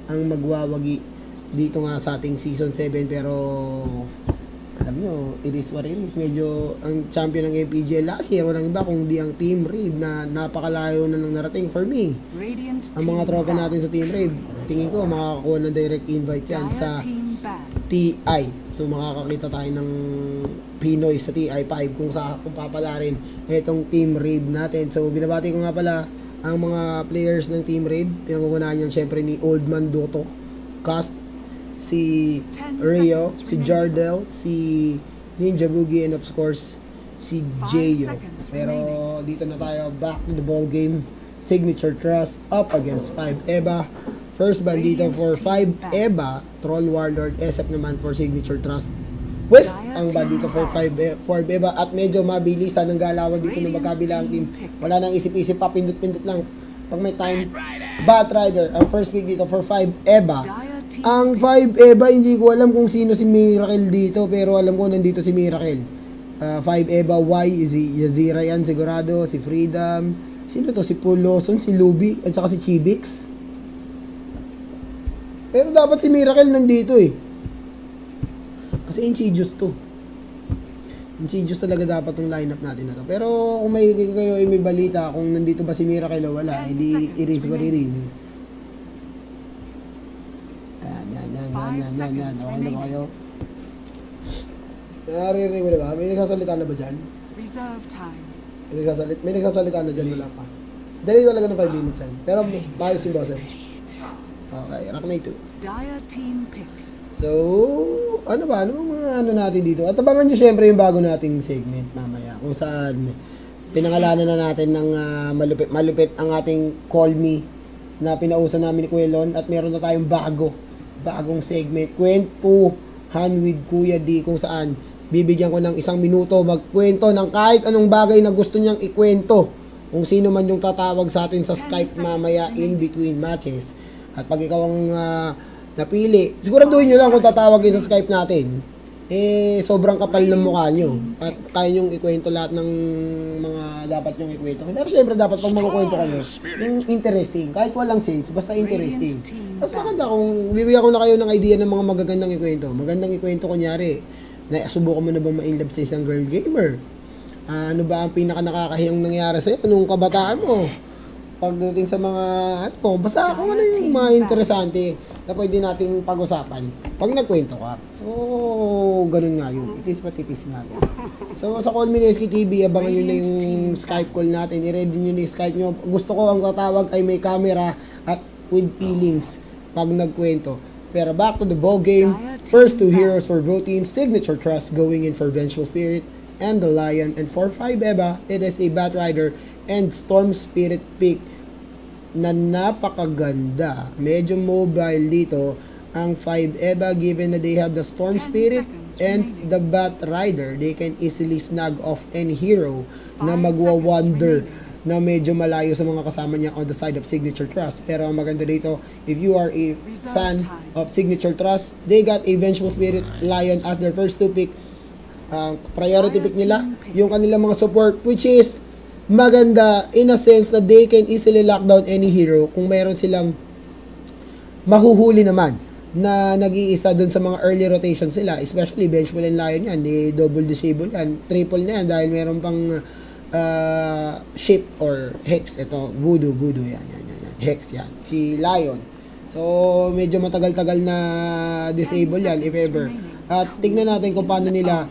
ang magwawagi dito nga sa ating Season 7. Pero alam nyo, it is what it is. Medyo ang champion ng MPGL last year, walang iba kundi ang Team Rave na napakalayo na nang narating for me. Ang mga tropa natin sa Team Rave, tingin ko makakakuha ng direct invite yan sa TI. So makakakita tayo ng Pinoy sa TI5 kung papalarin itong Team Rave natin. So binabati ko nga pala ang mga players ng Team Rave. Pinangungunahan yan syempre ni Oldman Doto, Cast, si Rio, si Jardel, si Ninja Boogie, and of course si Jayo. Pero dito na tayo, back to the ball game. Signature Trust up against 5 EBA. First ban dito for 5 EBA, Troll Warlord, SF naman for Signature Trust. West ang ban dito for 5 EBA, at medyo mabilisan ang galawan dito ng magkabilang team. Wala nang isip-isip pa, pindot-pindot lang pag may time. Batrider ang first pick dito for 5 EBA. Ang 5 EBA, hindi ko alam kung sino si Miracle dito, pero alam ko nandito si Miracle. 5 EBA Y, si Yazira yan sigurado, si Freedom, sino to, si Paul Lawson, si Luby, at saka si Chibix. Pero dapat si Miracle nandito eh, kasi Insidious to. Insidious talaga dapat yung lineup natin na to. Pero kung may kayo may balita kung nandito ba si Miracle o wala, hindi i-raise what it is. Yan. Okay na ba kayo? Naririnig mo na ba? May nagsasalita na ba dyan? May nagsasalita na dyan, wala pa. Dali talaga ng 5 minutes yan. Pero maayos yung boses. Okay, rock na ito. So, ano ba? Ano mga ano natin dito? At abangan nyo syempre yung bago nating segment mamaya. Kung saan pinangalanan na natin ng malupit ang ating Call Me na pinausan namin ni Kuya Lon. At meron na tayong bagong segment, Kwentuhan with Kuya D, kung saan bibigyan ko ng 1 minuto magkwento ng kahit anong bagay na gusto niyang ikwento, kung sino man yung tatawag sa atin sa Skype mamaya in between matches. At pag ikaw ang napili, siguraduhin nyo lang kung tatawag kayo sa Skype natin, sobrang kapal ng mukha nyo at kaya nyong ikwento lahat ng mga dapat nyong ikwento. Pero syempre dapat pag magkukwento kayo yung interesting, kahit walang sense, basta interesting. Mas maganda kung bibigyan ko na kayo ng idea ng mga magagandang ikwento. Kunyari, subukan mo na ba ma-inlove sa isang girl gamer? Ano ba ang pinaka nakakahiyang nangyari sa'yo nung kabataan mo? Pagdating sa mga, basta kung ano yung mga interesante na pwede nating pag-usapan pag nagkwento ka. So, ganun nga yun. It is what it is nga yun. So, sa Call Me Nesky TV, abangan nyo na yung Skype call natin. I-ready nyo na yung Skype nyo. Gusto ko ang tatawag ay may camera at with feelings pag nagkwento. Pero back to the ball game. First 2 heroes for both teams. Signature Trust going in for Vengeful Spirit and the Lion. And for 5 EBA, it is a Batrider and Storm Spirit pick na napakaganda. Medyo mobile dito ang 5 EBA, given that they have the Storm Spirit and the Batrider. They can easily snag off any hero na magwa-wander na medyo malayo sa mga kasama niya on the side of Signature Trust. Pero ang maganda dito, if you are a fan of Signature Trust, they got a Vengeful Spirit Lion as their first 2 pick. Priority pick nila yung kanilang mga support, which is maganda in a sense na they can easily lock down any hero kung meron silang mahuhuli naman na nag-iisa dun sa mga early rotations sila, especially Vengeful and Lion yan, di double disable yan, triple na yan dahil meron pang ship or hex, ito voodoo yan, hex yan, si Lion. So medyo matagal-tagal na disable yan if ever. At tignan natin kung paano nila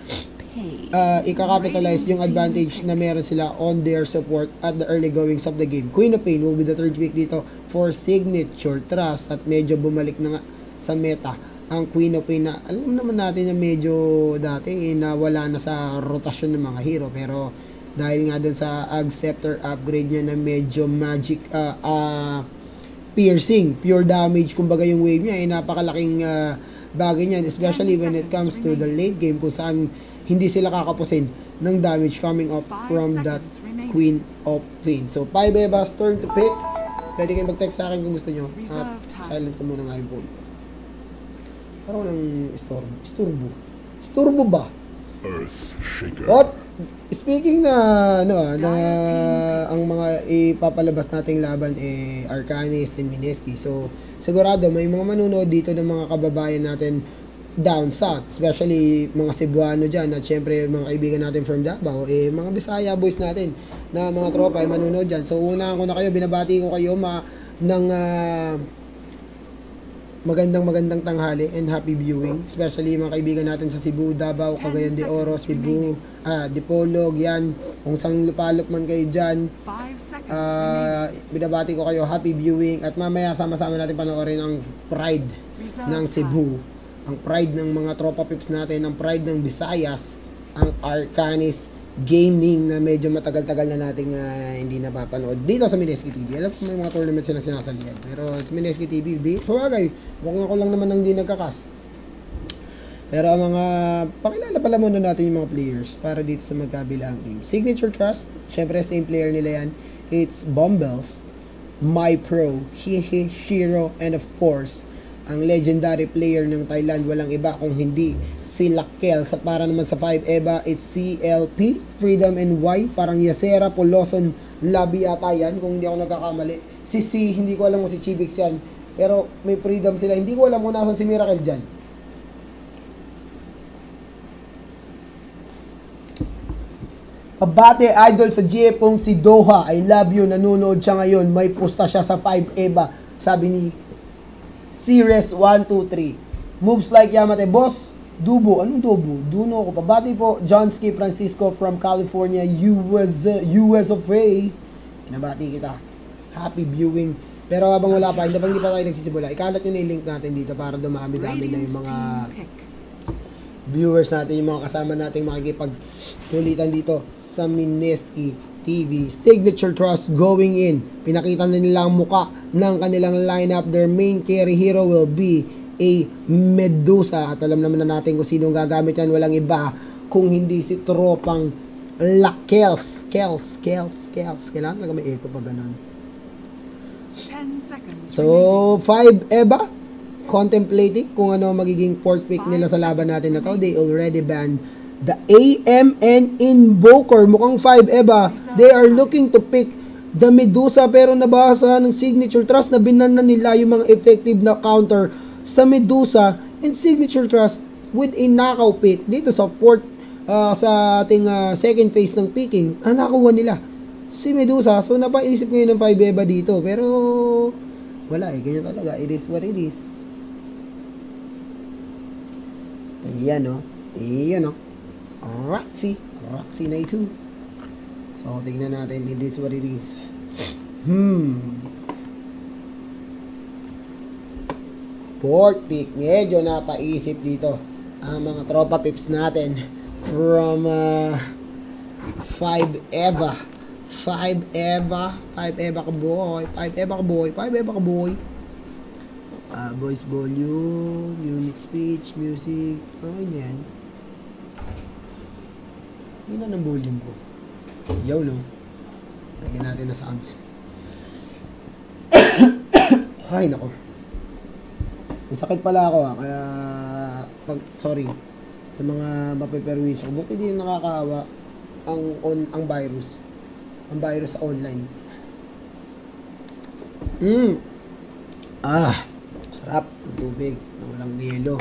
i-capitalize yung advantage na meron sila on their support at the early goings of the game. Queen of Pain will be the 3rd pick dito for Signature Trust, at medyo bumalik na nga sa meta ang Queen of Pain na alam naman natin na medyo dati na wala na sa rotasyon ng mga hero, pero dahil nga dun sa Ag Scepter upgrade niya na medyo magic piercing, pure damage, kumbaga yung wave niya ay napakalaking bagay niyan, especially when it comes to the late game kung saan hindi sila kakapusin ng damage coming up from that Queen of Pain. So 5 EBA's turn to pick. Pwede kayo mag-text sa akin kung gusto nyo. At silent ko muna nga yung phone. Parang ng isturbo ba? Earth Shaker. What? speaking na, na ang mga ipapalabas nating laban Arcanis and Mineski. So, sigurado may mga manunood dito ng mga kababayan natin down south, especially mga Cebuano dyan, at syempre mga kaibigan natin from Davao, mga Bisaya boys natin na mga tropa ay manunood dyan. So, una ko na kayo, binabati ko kayo ng magandang tanghali and happy viewing, especially mga kaibigan natin sa Cebu, Davao, Cagayan de Oro, Cebu, Dipolog, yan, kung saan lupalop man kayo dyan. Binabati ko kayo, happy viewing, at mamaya sama-sama natin panoorin ang pride ng Cebu, ang pride ng mga tropa pips natin, ang pride ng Visayas, ang Arcanis Gaming na medyo matagal-tagal na nating hindi napapanood dito sa Mineski TV. Alam ko may mga tournament sila sinasalihan, pero sa Mineski TV, sabagay, mukhang ako lang naman ang di nagkakas. Pero ang mga, pakilala pala muna natin yung mga players para dito sa magkabilang team. Signature Trust, syempre same player nila yan. It's Bumbles, MyPro, Hihi, Shiro, and of course, ang legendary player ng Thailand, walang iba kung hindi si Lakels. At para naman sa 5 EVA, it's CLP, Freedom and Y, parang Yasera, Poloson, Labi ata yan, kung hindi ako nagkakamali. Si C, hindi ko alam kung si Chibix yan, pero may Freedom sila. Hindi ko alam kung nasa si Miracle dyan. Pabate idol sa GFong si Doha, I love you, nanonood siya ngayon, may posta siya sa 5 EVA, sabi ni Series 123. Moves like Yamate, boss, Dubo, anong Dubo? Duno ko. Pabati po, Johnski Francisco from California, US of A. Pinabati kita. Happy viewing. Pero habang wala pa, hindi pa tayo nagsisimula, ikalat nyo na yung link natin dito para dumami-dami na yung mga viewers natin, yung mga kasama natin makikipagkulitan dito sa Mineski TV. Signature Trust going in. Pinakita na nila ang muka ng kanilang lineup. Their main carry hero will be a Medusa. At alam naman na natin kung sino gagamit yan. Walang iba kung hindi si tropang Lakels. Kels. Kailangan talaga may echo pa ganun. 10 seconds. So, 5 EVA. Contemplating kung ano magiging fourth pick nila sa laban natin na to. They already banned the AMN Invoker. Mukhang 5 EVA. They are looking to pick the Medusa, pero nabasa ng Signature Trust na binan na nila yung mga effective na counter sa Medusa, and Signature Trust with a knockout pick dito sa fourth sa ating second phase ng picking. Nakuha nila si Medusa. So napaisip ko yun ng 5 EVA dito, pero wala ganyan talaga. It is what it is. Ayan o. Roxy na ito. So, tignan natin. It is what it is. Fourth pick. Medyo napaisip dito ang mga tropa pips natin from 5 EVA. 5 EVA ka boy. Voice volume, unit speech, music, yan. Yun na ng volume ko. Yaw, no? Lagyan natin na sounds. Ay, nako. Masakit pala ako kaya, sorry, sa mga mapeperwish ko. Buti din nakakawa ang virus. Ang virus sa online. Sarap. Tubig. Walang yelo.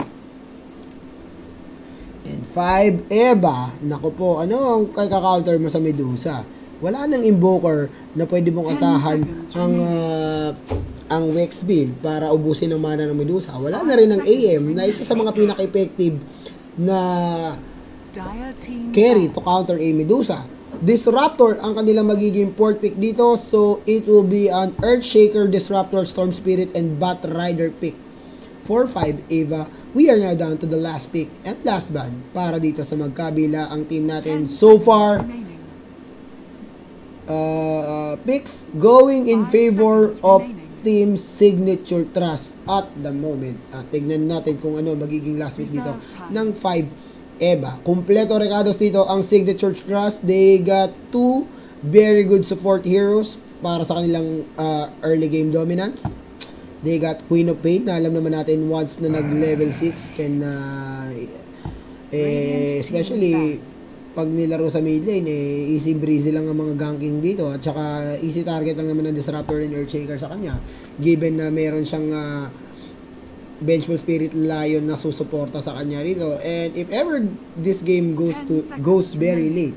And 5 EVA. Naku po, ano ang kaka-counter mo sa Medusa? Wala nang Invoker na pwede mong asahan ang Wex build para ubusin ang mana ng Medusa. Wala na rin ng AM na isa sa mga pinaka-effective na carry to counter a Medusa. Disruptor ang kanilang magiging fourth pick dito. So, it will be an Earthshaker, Disruptor, Storm Spirit, and Bat Rider pick. 4-5 EVA. We are now down to the last pick and last ban para dito sa magkabila ang team natin. So far, picks going in favor of Team Signature Trust at the moment. Tignan natin kung ano magiging last pick dito ng 5 EVA. Kompleto recados dito ang Signature Trust. They got 2 very good support heroes para sa kanilang early game dominance. They got Queen of Pain na alam naman natin once na nag level 6 can especially pag nilaro sa mid lane, easy breezy lang ang mga ganking dito. At saka easy target lang naman ng Disruptor and Earthshaker sa kanya. Given na meron siyang Vengeful Spirit Lion na susuporta sa kanya dito. And if ever this game goes very late,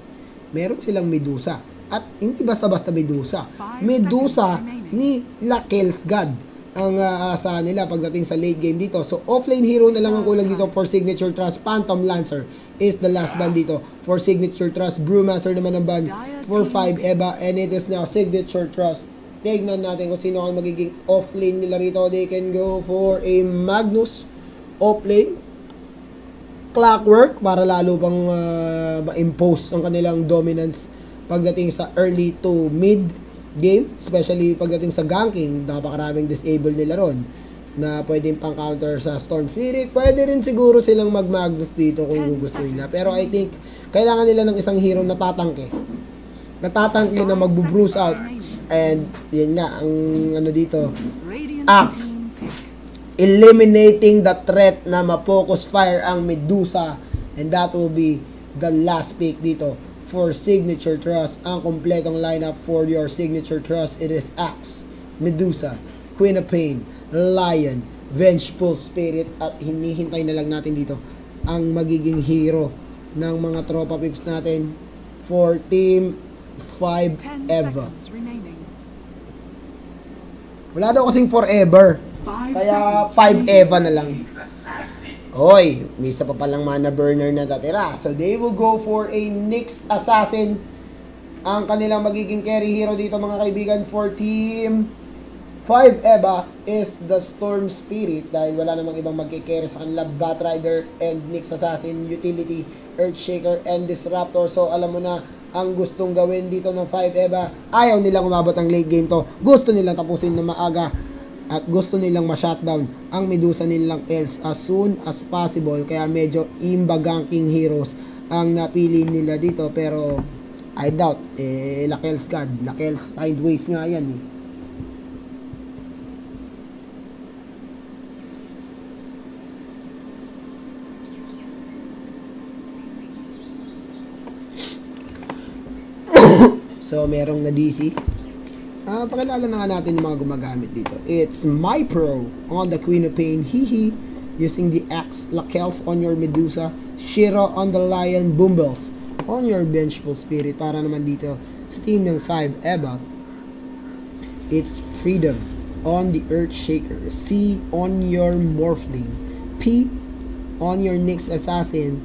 meron silang Medusa. At hindi basta-basta Medusa. Medusa ni Lakel's God ang asa nila pagdating sa late game dito. So offlane hero na lang ang kulang dito for Signature Trust. Phantom Lancer is the last ban dito for Signature Trust. Brewmaster naman ang ban for 5 Eva, and it is now Signature Trust. Tignan natin kung sino ang magiging offlane nila rito. They can go for a Magnus offlane, Clockwork para lalo pang ma-impose ang kanilang dominance pagdating sa early to mid game, especially pagdating sa ganking. Napakaraming disable nila ron na pwedeng pang counter sa Storm Spirit. Pwede rin siguro silang mag-Magnus dito kung gusto nila, pero I think kailangan nila ng isang hero na tatangke na mag-bruise out. And yun nga ang ano dito, Axe, eliminating the threat na ma-focus fire ang Medusa, and that will be the last pick dito for Signature Trust. Ang kompletong lineup for your Signature Trust, it is Axe, Medusa, Queen of Pain, Lion, Vengeful Spirit, at hinihintay na lang natin dito ang magiging hero ng mga tropa pips natin for Team 5 Eva. Wala daw kasing forever, kaya 5 Eva na lang. Hoy, may isa pa palang mana burner na tatira. So they will go for a Nyx Assassin. Ang kanilang magiging carry hero dito mga kaibigan for Team 5 Eva is the Storm Spirit, dahil wala namang ibang magkikerry sa kanila. Batrider and Nyx Assassin, Utility, Earthshaker, and Disruptor. So alam mo na ang gustong gawin dito ng 5 Eva. Ayaw nilang umabot ang late game to. Gusto nilang tapusin na maaga. At gusto nilang ma-shutdown ang Medusa nilang else as soon as possible. Kaya medyo imba ganking heroes ang napili nila dito. Pero I doubt, Lakel's God. Lakel's find ways nga yan eh. So, merong na DC. Pakilala na nga natin yung mga gumagamit dito. It's MyPro on the Queen of Pain, Hihi, using the Axe, Lakel's on your Medusa, Shiro on the Lion, Bumbles on your Vengeful Spirit. Para naman dito sa team ng 5 Eva, it's Freedom on the Earthshaker, C on your Morphling, P on your Nyx Assassin.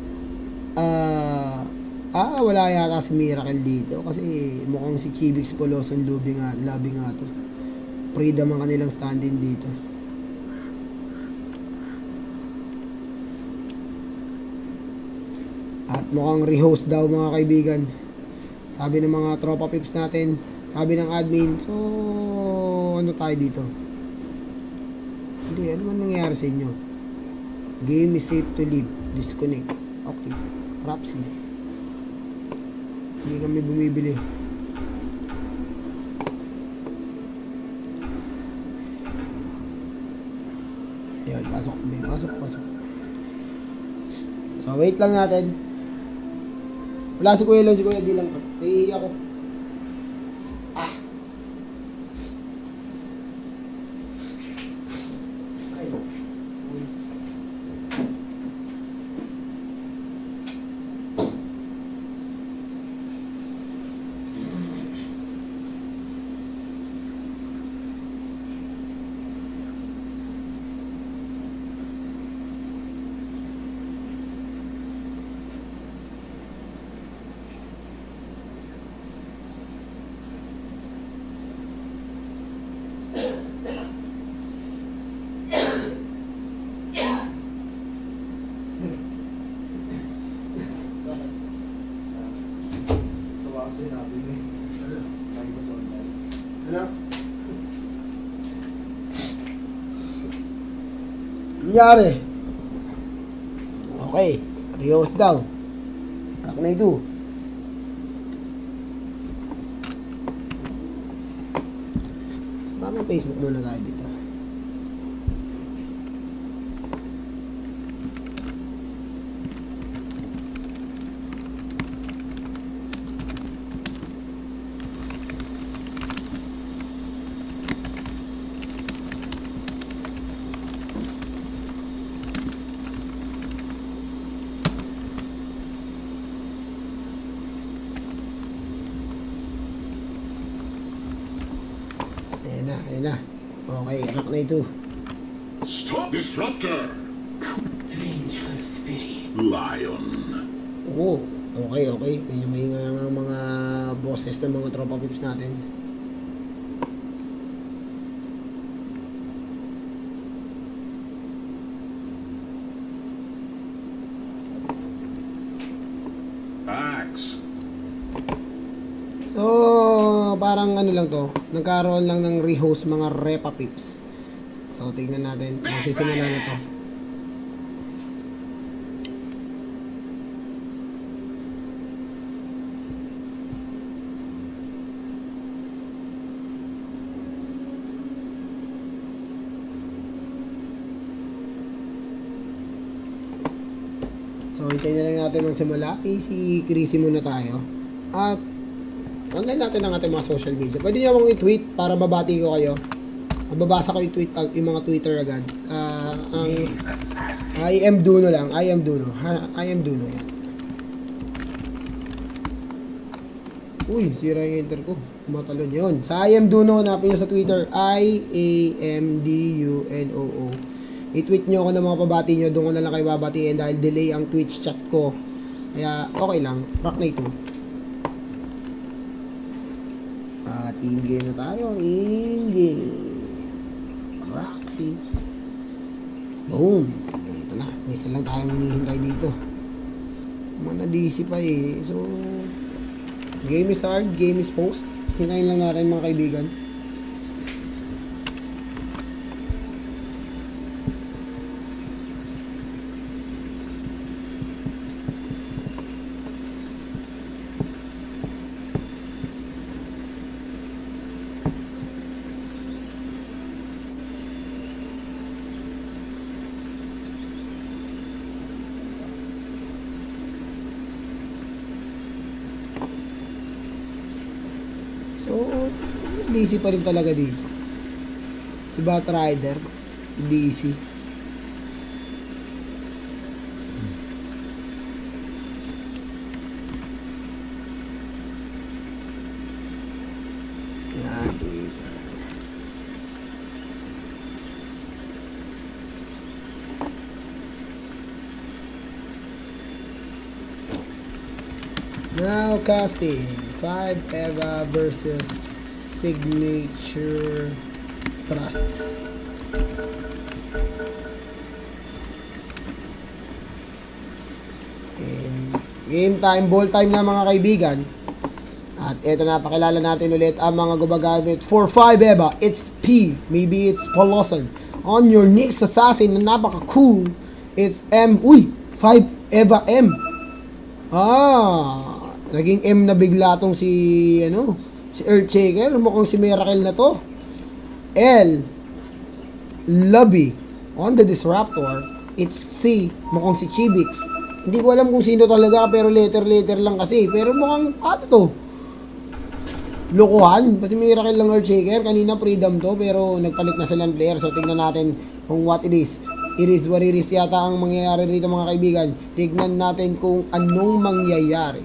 Wala yata si Miracle dito kasi mukhang si Chibix Poloson labi nga to. Freedom ang kanilang stand-in dito. At mukhang rehost daw mga kaibigan, sabi ng mga tropa pips natin, sabi ng admin. So ano tayo dito? Hindi, ano man nangyari sa inyo? Game is safe to leave. Disconnect. Okay, Crapsy, hindi kami bumibili. Ayan, pasok. So, wait lang natin. Wala si Kuya Lon, si Kuya di lang. Nahihiya ako. Nangyari. Okay, Rios daw. Rock na ito. So, tamang Facebook muna tayo dito. na. Okay, anak na ito. Stop disruptor. Vengeful spirit. Lion. Oo, okay. May mga bosses ng mga tropa pips natin. Axe. So, parang ano lang to, nagkaroon lang ng rehost mga repa pips. So, tignan natin, magsisimula na to. So, hintayin na lang natin magsimula. Si Chrissy muna tayo. At, online natin ang ating mga social media. Pwede niyo akong i-tweet para mabati ko kayo. Mababasa ko i-tweet yung mga Twitter agad. Ang I am Duno lang. I am Duno. Yan. Uy, sira yung enter ko. Matalon yun. Sa I am Duno, hanapin nyo sa Twitter. IAMDUNOO. I-tweet nyo ako ng mga pabati nyo. Doon ko na lang kayo babatiin dahil delay ang Twitch chat ko. Kaya, okay lang. Rock na ito. At in-game na tayo. In-game. Roxy. Boom. Ito na. May isa lang tayong hinihintay dito. Mana DC pa eh. So, game is hard. Game is post. Hintayin lang natin mga kaibigan. So, DC pa rin talaga dito. Si Batrider, DC. Yan, dito. Now casting 5 Eva versus Signature Trust. And game time, ball time na mga kaibigan. At eto na, pakilala natin ulit ang mga gumagamit for 5 Eva. It's P, maybe it's Polosan. On your next assassin na napaka-cool, it's M. Uy, 5 Eva M. Naging M na bigla tong si Earthshaker. Mukhang si Miracle na to. L, Lobby. On the Disruptor, it's C, mukhang si Chibix. Hindi ko alam kung sino talaga, pero letter lang kasi. Pero mukhang, ano to? Lokohan. Kasi Miracle lang Earthshaker. Kanina Freedom to, pero nagpalit na silang player. So, tingnan natin kung what it is. It is what it is yata ang mangyayari rito mga kaibigan. Tignan natin kung anong mangyayari.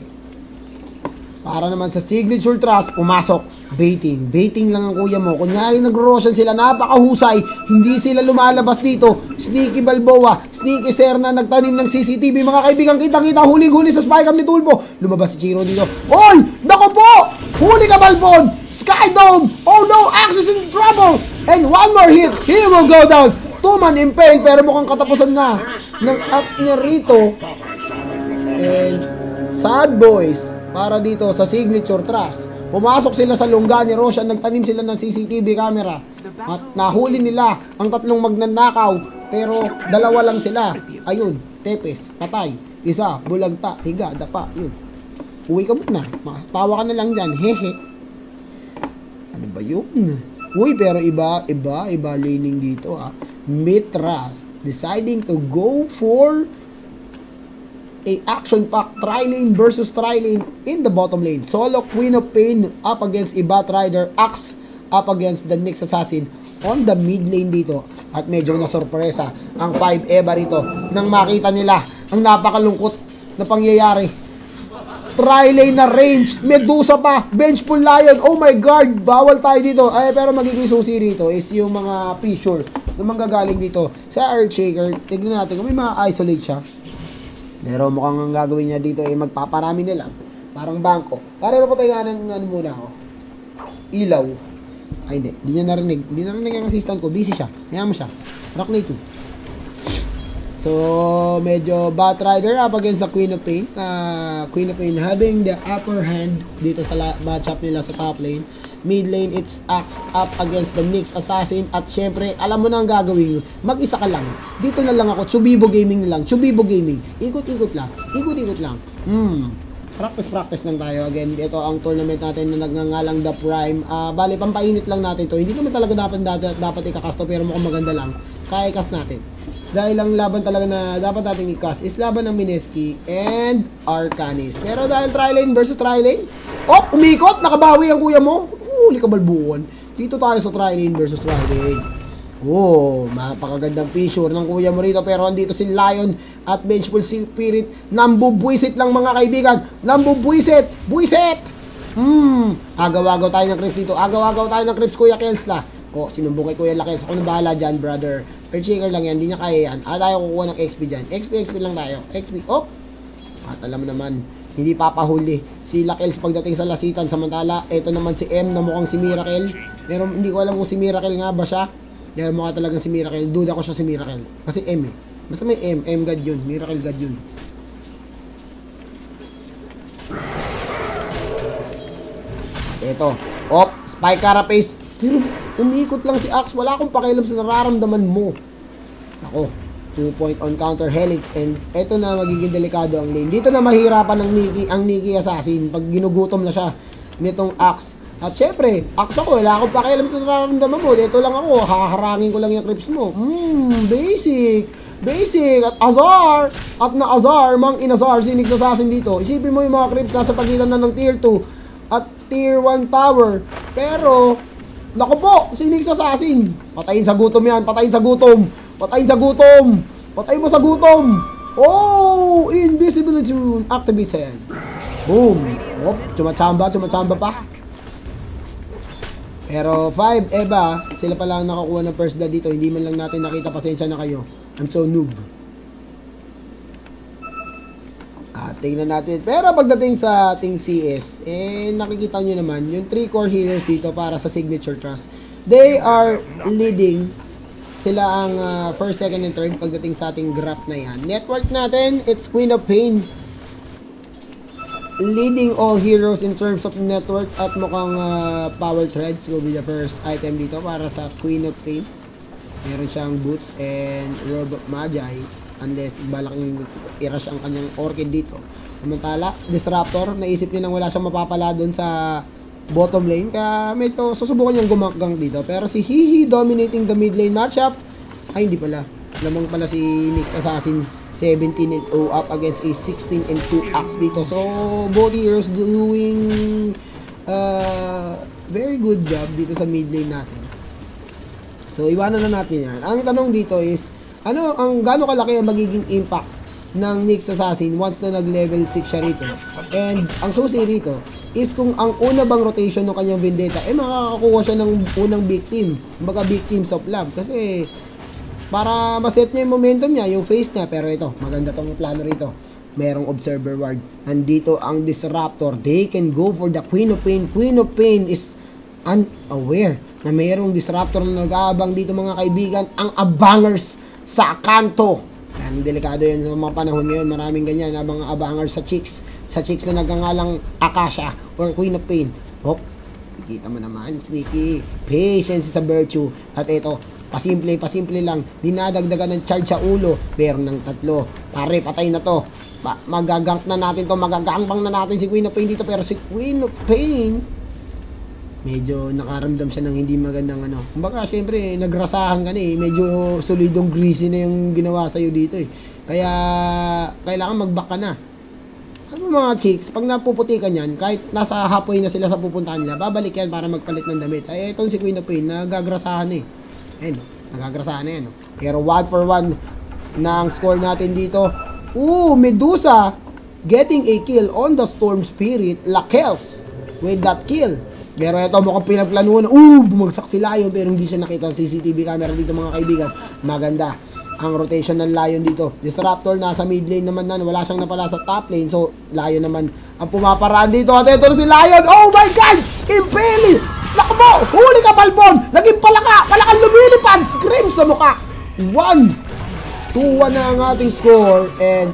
Para naman sa Signature Trust, pumasok. Baiting lang ang kuya mo. Kunyari nag-Roshan sila, napakahusay. Hindi sila lumalabas dito. Sneaky Balboa, Sneaky Serna, nagtanim ng CCTV. Mga kaibigan, kitang-kita, huling-huli sa spy cam ni Tulpo. Lumabas si Chiro dito. Oy! Nako po! Huli ka, Balbon! Skydome! Oh no! Axis in trouble! And one more hit, he will go down. 2-man impale, pero mukhang katapusan na ng axe niya rito. And sad boys para dito sa Signature Trust. Pumasok sila sa lungga ni Roshan, nagtanim sila ng CCTV camera. At nahuli nila ang tatlong magnanakaw, pero dalawa lang sila. Ayun, tepes, patay. Isa, bulagta, higa, dapa, yun. Uwi ka muna. Tawa ka na lang dyan, hehe. Ano ba yun? Uy, pero iba laning dito Mitras deciding to go for a action pack tri-lane versus tri-lane in the bottom lane. Solo Queen of Pain up against Ibat Rider, Axe up against the next assassin on the mid lane dito. At medyo nasorpresa ang 5 Eva rito nang makita nila ang napakalungkot na pangyayari. Tri-lane na range. Medusa pa. Vengeful Lion. Oh my God. Bawal tayo dito. Ay, pero magiging susi rito is yung mga fissure na manggagaling dito sa Earthshaker. Tignan natin kung may ma-isolate siya. Pero mukhang ang gagawin niya dito ay magpaparami nila. Parang bangko. Para mapatay nga ng ano muna ako. Ilaw. Ay, hindi. Hindi niya narinig. Hindi narinig ang assistant ko. Busy siya. Hayaan mo siya. Rock 2. So, medyo Batrider up against the Queen of Pain. Queen of Pain having the upper hand dito sa matchup nila sa top lane. Mid lane, it's Axe up against the Nyx Assassin. At syempre, alam mo na ang gagawin. Mag-isa ka lang. Dito na lang ako. Chubibo Gaming na lang. Chubibo Gaming. Ikot-ikot lang. Ikot-ikot lang. Practice lang tayo. Again, ito ang tournament natin na nagngangalang The Prime. Bali, pampainit lang natin to. Hindi naman talaga dapat ikakasto, pero mukhang maganda lang. Kaya ikas natin. Dahil ang laban talaga na dapat natin i-cast is laban ng Mineski and Arcanis. Pero dahil tri-lane versus tri-lane, umikot! Nakabawi ang kuya mo! Huli ka balbuon. Dito tayo sa tri-lane versus tri-lane. Mapakagandang fissure ng kuya mo rito. Pero andito si Lion at Vengeful Spirit. Nambubwisit lang mga kaibigan. Nambubwisit! Buwisit! Agaw-agaw tayo ng creeps dito. Agaw-agaw tayo ng creeps, Kuya Kelsla. Sinumbong kay Kuya Lakels. Ako na bahala dyan, brother. Earthshaker lang yan, hindi niya kaya yan. Tayo kukuha ng XP dyan. XP lang tayo. XP, At alam mo naman, hindi papahuli si Lakels pagdating sa lasitan. Samantala, eto naman si M na mukhang si Miracle. Pero hindi ko alam kung si Miracle nga ba siya. Pero mukha talagang si Miracle. Duda ko siya si Miracle. Kasi M eh. Basta may M. M God yun. Miracle God yun. Eto. Spike Carapace. Pero umiikot lang si Axe. Wala akong pakialam sa nararamdaman mo. Ako, 2-point on counter Helix. And eto na magiging delikado ang lane. Dito na mahirapan ang Nikki Assassin pag ginugutom na siya nitong Axe. At syempre, Axe ako. Wala akong pakialam sa nararamdaman mo. Dito lang ako. Haharangin ko lang yung creeps mo. Basic. At Azar. At na Azar, mang inazar si Nyx Assassin dito. Isipin mo yung mga creeps nasa pagitan na ng tier 2 at tier 1 tower. Pero naku po, si Nyx Assassin. Patayin sa gutom yan. Patayin sa gutom. Patay mo sa gutom. Invisibility activated. Boom. Chumatsamba pa. Pero 5, Eva, sila pa lang nakakuha ng first blood dito. Hindi man lang natin nakita, pasensya na kayo. I'm so noob. Tingnan natin. Pero pagdating sa ating CS, nakikita nyo naman, yung 3 core heroes dito para sa Signature Trust. They are leading. Sila ang first, second, and third pagdating sa ating graph na yan. Network natin, it's Queen of Pain. Leading all heroes in terms of network at mukhang power threads will be the first item dito para sa Queen of Pain. Meron siyang boots and robe of Magi unless balaking i-rush ang kanyang orchid dito. Samantala, Disruptor, naisip niya nang wala siyang mapapala doon sa bottom lane kaya medyo susubukan niyang gumanggang dito. Pero si Hihi dominating the mid lane matchup. Ay, hindi pala. Lamang pala si Nyx Assassin 17-0 up against a 16-2 Axe dito. So, both heroes doing very good job dito sa mid lane natin. So, iwanan na natin yan. Ang tanong dito is, gaano kalaki ang magiging impact ng Nyx Assassin once na nag-level 6 siya rito? And, ang susi rito is kung ang una bang rotation ng kanyang Vendetta, makakakuha siya ng unang victim. Kumbaga, victims of love. Kasi, para maset niya yung momentum niya, yung face niya. Pero ito, maganda tong plano rito. Merong Observer Ward. Nandito ang Disruptor. They can go for the Queen of Pain. Queen of Pain is unaware na mayroong Disruptor na nag-aabang dito mga kaibigan. Ang abangers sa kanto. Yan, delikado yun sa mga panahon ngayon. Maraming ganyan na mga abangers sa chicks. Sa chicks na nagangalang Akasha or Queen of Pain. Kita mo naman, sneaky. Patience is a virtue. At ito, pasimple lang. Dinadagdagan ng charge sa ulo. Pero ng 3. Pare, patay na to. Magagank na natin to. Magagangbang na natin si Queen of Pain dito. Pero si Queen of Pain, medyo nakaramdam siya ng hindi magandang Kumbaga, syempre, nagrasahan ka na eh. Medyo solidong greasy na yung ginawa sa'yo dito eh. Kaya, kailangan mag-back ka na. Mga chicks, pag napuputikan yan, kahit nasa halfway na sila sa pupuntahan nila, babalik yan para magpalit ng damit. Ay, itong si Queen of Pain, nagagrasahan eh. Ayun, nagagrasahan na yan. Pero 1 for 1 na ang score natin dito. Medusa! getting a kill on the Storm Spirit, Lakels, with that kill. Pero ito, mukhang pinagplanuhan. Bumagsak si Lion, pero hindi siya nakita sa CCTV camera dito mga kaibigan. Maganda ang rotation ng Lion dito. Disruptor nasa mid lane naman na, wala siyang napala sa top lane. So, Lion naman ang pumaparaan dito. At ito si Lion. Oh my God! Impale! Naku mo! Huli ka, Balbon! Naging palakang lumilipad! Scream sa mukha! 2-1 na ang ating score. And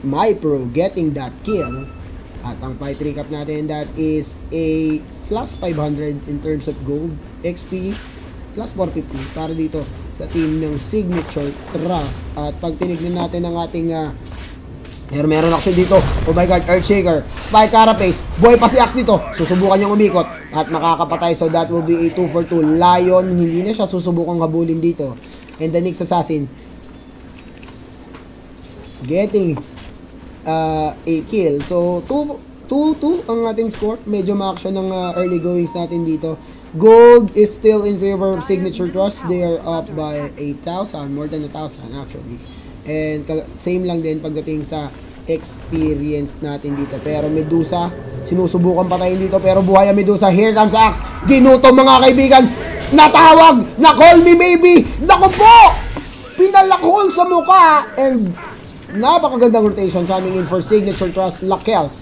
MyPro getting that kill. At ang fight recap natin, that is a plus 500 in terms of gold, XP, plus 450 para dito sa team ng Signature Trust. At pag tinignan natin ang ating meron action dito. Oh my God, Earthshaker, Spike Carapace, boy pa si Axe dito. Susubukan niyang umikot at makakapatay. So that will be a 2 for 2. Lion, hindi na siya susubukang habulin dito. And the Nyx Assassin getting a kill. So 2-2 ang ating score. Medyo ma-action ng early goings natin dito. Gold is still in favor of Signature Trust. They are up by 8,000, more than 1,000 actually. And same lang din pagdating sa experience natin dito. Pero Medusa, sinusubukan patayin dito, pero buhay ang Medusa. Here comes Axe. Ginuto mga kaibigan. Natawag! Na-call me maybe! Naku po! Pinalakol sa mukha. And napakagandang rotation coming in for Signature Trust, Lakels.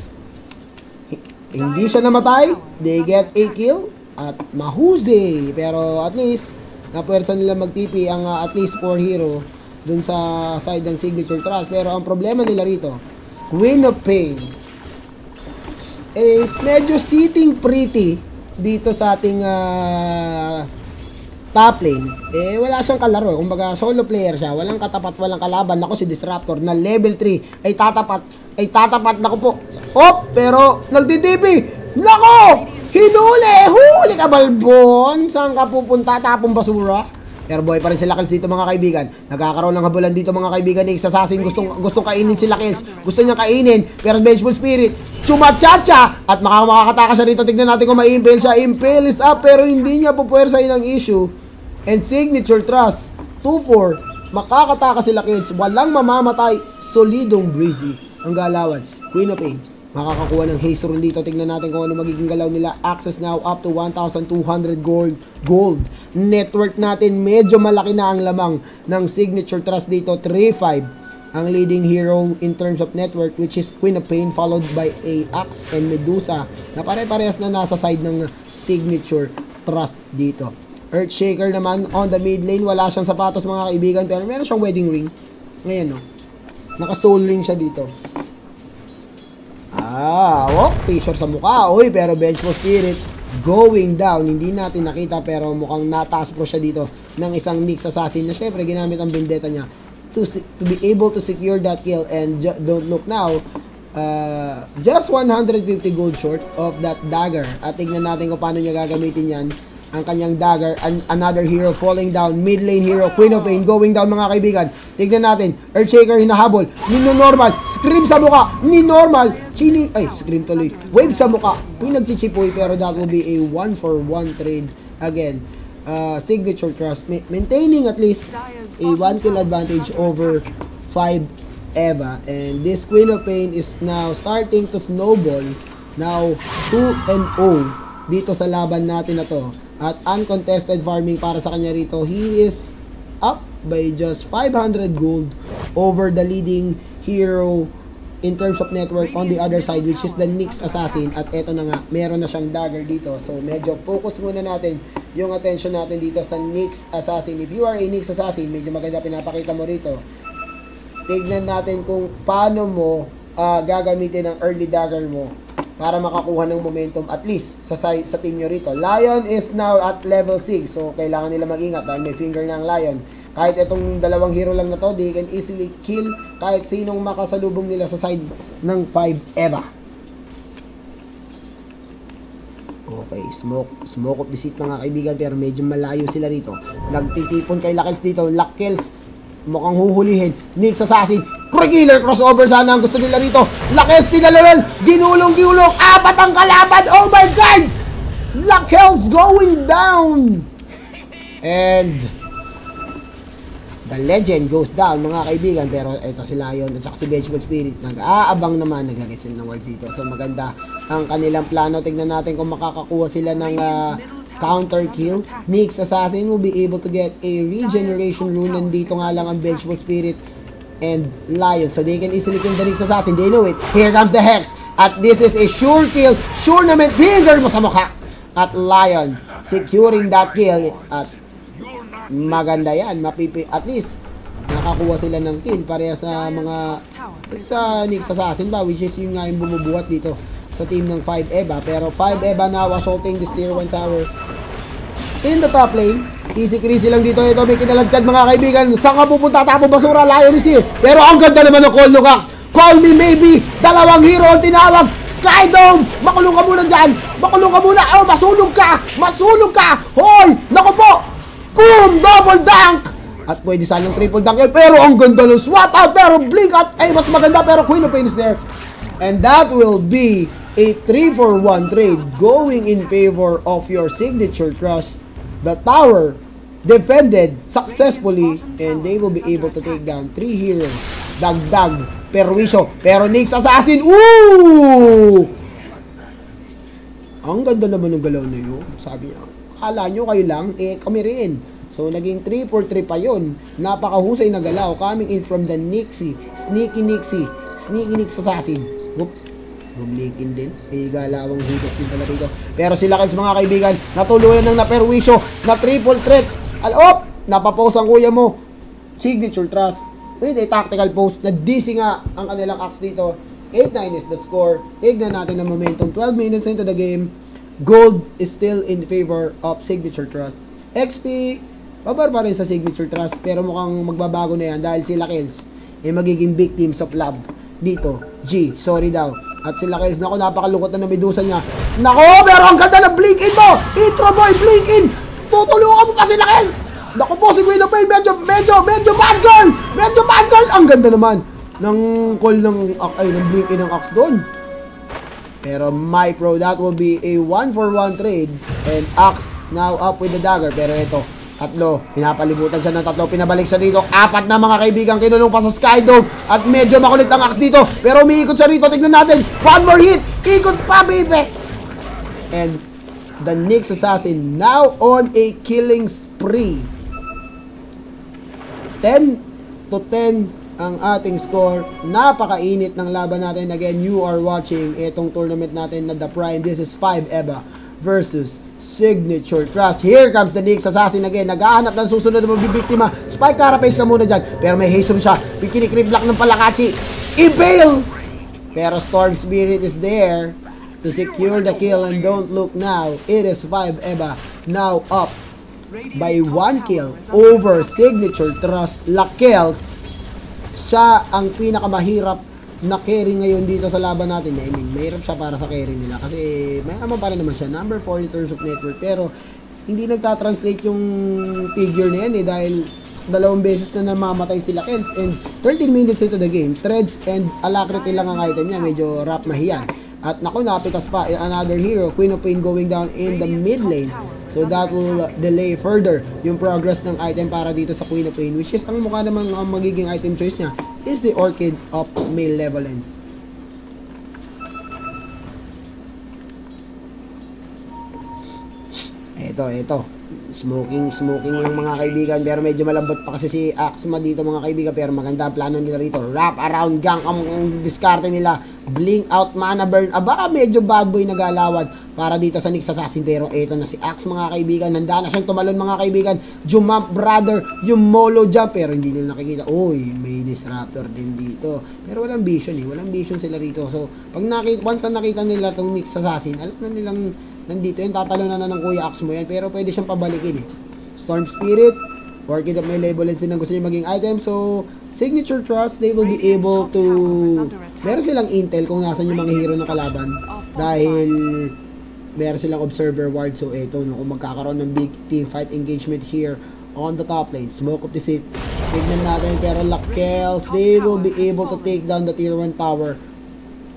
Hindi siya namatay. They get a kill. At mahusay. Pero at least, napuwersa nila mag-TP ang at least 4 hero dun sa side ng Signature Trust. Pero ang problema nila rito, Queen of Pain is medyo sitting pretty dito sa ating top lane. Wala siyang kalaro. Kumbaga, solo player siya. Walang katapat, walang kalaban. Ako si Disruptor na level 3 ay tatapat. Naku po. Pero nagtitipi. Nako! Huli ka, Balbon. Saan ka pupunta? Tapong basura. Pero boy pa rin si Lakels dito mga kaibigan. Nagkakaroon ng habulan dito mga kaibigan. Nyx Assassin gustong kainin si Lakels. Gusto niya kainin. Pero Vengeful Spirit chumachacha. At makakataka siya dito. Tignan natin kung ma-impale siya. Impale is up. Pero hindi niya pupuwersahin ang issue. And Signature Trust 2-4. Makakataka si Lakels. Walang mamamatay. Solidong breezy ang galawan. Queen of Pain makakakuha ng haste rune dito. Tignan natin kung ano magiging galaw nila. Access now up to 1,200 gold. Network natin, medyo malaki na ang lamang ng Signature Trust dito. 3-5 ang leading hero in terms of network, which is Queen of Pain, followed by a Axe and Medusa na pare-parehas na nasa side ng Signature Trust dito. Earthshaker naman on the mid lane. Wala siyang sapatos mga kaibigan, pero meron siyang wedding ring. Ngayon, no? Naka-soul ring siya dito. Fissure sa mukha. Pero Vengeful Spirit going down. Hindi natin nakita, pero mukhang nataas po siya dito ng isang Nyx Assassin na syempre ginamit ang vendetta niya to be able to secure that kill. And don't look now, just 150 gold short of that dagger. At tignan natin kung paano niya gagamitin yan. Ang kanyang dagger, another hero falling down, mid lane hero, Queen of Pain going down mga kaibigan. Tignan natin, Earthshaker hinahabol, Nino-normal, Scream sa mukha, Ni-normal, Scream tuloy, Wave sa mukha, pinagchichipoy, pero that will be a 1-for-1 trade again. Signature Trust maintaining at least a 1 kill advantage over 5 Eva, and this Queen of Pain is now starting to snowball. Now 2-0 dito sa laban natin na to. At uncontested farming para sa kanya rito. He is up by just 500 gold over the leading hero in terms of network on the other side, which is the Nyx Assassin. At eto na nga, meron na siyang dagger dito. So medyo focus muna natin yung attention natin dito sa Nyx Assassin. If you are a Nyx Assassin, medyo maganda pinapakita mo rito. Tignan natin kung paano mo gagamitin ang early dagger mo para makakuha ng momentum at least sa team nyo rito. Lion is now at level 6, so kailangan nila mag-ingat dahil may finger na ang Lion. Kahit itong dalawang hero lang na to, they can easily kill kahit sinong makasalubong nila sa side ng 5 Eva. Okay, smoke of deceit mga kaibigan, pero medyo malayo sila rito. Nagtitipon kay Lakels dito. Lakels mukhang huhulihin. Nyx Assassin, Killer crossover sana ang gusto nila rito. Lakels tinalal, ginulong-gulong, 4 ang kalaban. Oh my God! Lakels going down. And The legend goes down, mga kaibigan. Pero ito si Lion at saka si Vengeful Spirit. Nag-aabang naman. Naglagay sila ng wards dito. So maganda ang kanilang plano. Tignan natin kung makakakuha sila ng counter kill. Nyx Assassin will be able to get a regeneration rune. Nandito nga lang ang Vengeful Spirit and Lion. So they can easily kill the Nyx Assassin. They know it. Here comes the Hex. At this is a sure kill. Sure naman. Finger mo sa mukha. At Lion securing that kill. At maganda yan. At least nakakuha sila ng kill pareha sa mga sa Nyx Assassin ba, which is yung nga yung bumubuhat dito sa team ng 5 Eva. Pero 5 Eva now assaulting this tier 1 tower in the top lane. Easy crazy lang dito. Ito may kinalagkad, mga kaibigan. Saan ka pupunta? Tapo basura. Lion is here. Pero ang ganda naman ng call no Cax. Call me maybe. Dalawang hero ang tinawag. Skydome! Makulong ka muna dyan! Makulong ka muna! Oh, masunog ka! Masunog ka! Hoy! Naku po! Boom! Double dunk! At pwede sanang triple dunk yun. Pero ang ganda ng swap out. Pero blink out. Ay, mas maganda. Pero Queen of Pain is there. And that will be a 3-for-1 trade going in favor of your signature trust. The tower defended successfully. And they will be able to take down 3 heroes. Dagdag. Perwisyo. Pero Nyx Assassin. Ooh! Ang ganda naman ng galaw na yun. Sabi niya. Akala nyo kayo lang, kami rin. So, naging 3-for-3 pa yun. Napakahusay na galaw. Coming in from the Nyxy. Sneaky Nyx Assassin. Whoop. Bumlikin din. May galawang hudas din pala rito. Pero sila kayo mga kaibigan, natuluyan ng naperwisyo na triple threat. Alop! Napapause ang kuya mo. Signature Trust. With a tactical post. Na DC nga ang kanilang axe dito. 8-9 is the score. Tignan natin ang momentum. 12 minutes into the game. Gold is still in favor of Signature Trust. XP, babar pa rin sa Signature Trust. Pero mukhang magbabago na yan dahil sila Kills magiging victims of love dito. G, sorry daw. At sila Kills, naku, napakalungkot na Medusa niya. Naku, pero ang ganda ng blink in mo! Intro boy, blink in! Tutulungan mo pa sila Kills! Naku po, si Queen of Pain, medyo bad girl! Medyo bad girl! Ang ganda naman ng call ng blink in ng Axe doon. Pero my pro, that will be a 1-for-1 trade. And Axe now up with the dagger. Pero ito, tatlo. Pinapalibutan siya ng tatlo. Pinabalik siya dito. 4 na mga kaibigan. Kinulong pa sa Skydome. At medyo makulit ang Axe dito. Pero umiikot siya rito. Tignan natin. One more hit. Ikot pa, baby. And the Nyx Assassin now on a killing spree. 10-10 ang ating score. Napakainit ng laban natin. Again, you are watching itong tournament natin na The Prime. This is 5 Eva versus Signature Trust. Here comes the Nyx Assassin again. Naghahanap ng susunod na mabibiktima. Spike Carapace ka muna dyan. Pero may haste siya. Kinikrib block ng Palakachi. Impale! Pero Storm Spirit is there to secure the kill. And don't look now. It is 5 Eva now up by 1 kill over Signature Trust. Lakels. Siya ang pinakamahirap na carry ngayon dito sa laban natin. I mean, mahirap siya para sa carry nila kasi mayaman pa rin naman siya. Number 4 in terms of network. Pero hindi nagtatranslate yung figure na yan dahil 2 beses na namamatay sila Kills. And 13 minutes into the game, Threads and Alacrity lang ang item niya. Medyo rap mahiyan. At naku, napitas pa another hero. Queen of Pain going down in the mid lane. So that will delay further yung progress ng item para dito sa Queen of Pain, which is ang mukha namang ang magiging item choice niya is the Orchid of Malevolence. Ito. Smoking lang mga kaibigan, pero medyo malambot pa kasi si Axma dito mga kaibigan, pero maganda ang plano nila rito. Wrap around gang ang diskarte nila. Blink out mana burn. Aba, medyo bad boy nagalawan para dito sa Nyx Assassin, pero ito na si Axe mga kaibigan. Handa na siyang tumalon mga kaibigan. Jump brother, yung molo jump, pero hindi nila nakikita. Uy, may disruptor din dito. Pero walang vision walang vision sila rito. So, pag once na nakita nila itong Nyx Assassin, alam na nilang nandito yun, tatalo na ng Kuya Axe mo yan, pero pwede siyang pabalikin Storm Spirit, Orchid of Malevolence din ang gusto niya maging item. So, Signature Trust, they will be able to, meron silang intel kung nasan yung mga hero ng kalaban dahil meron silang observer ward. So, ito, kung magkakaroon ng big team fight engagement here on the top lane, Smoke of the Sith, tignan natin, pero Lakels, they will be able to take down the tier 1 tower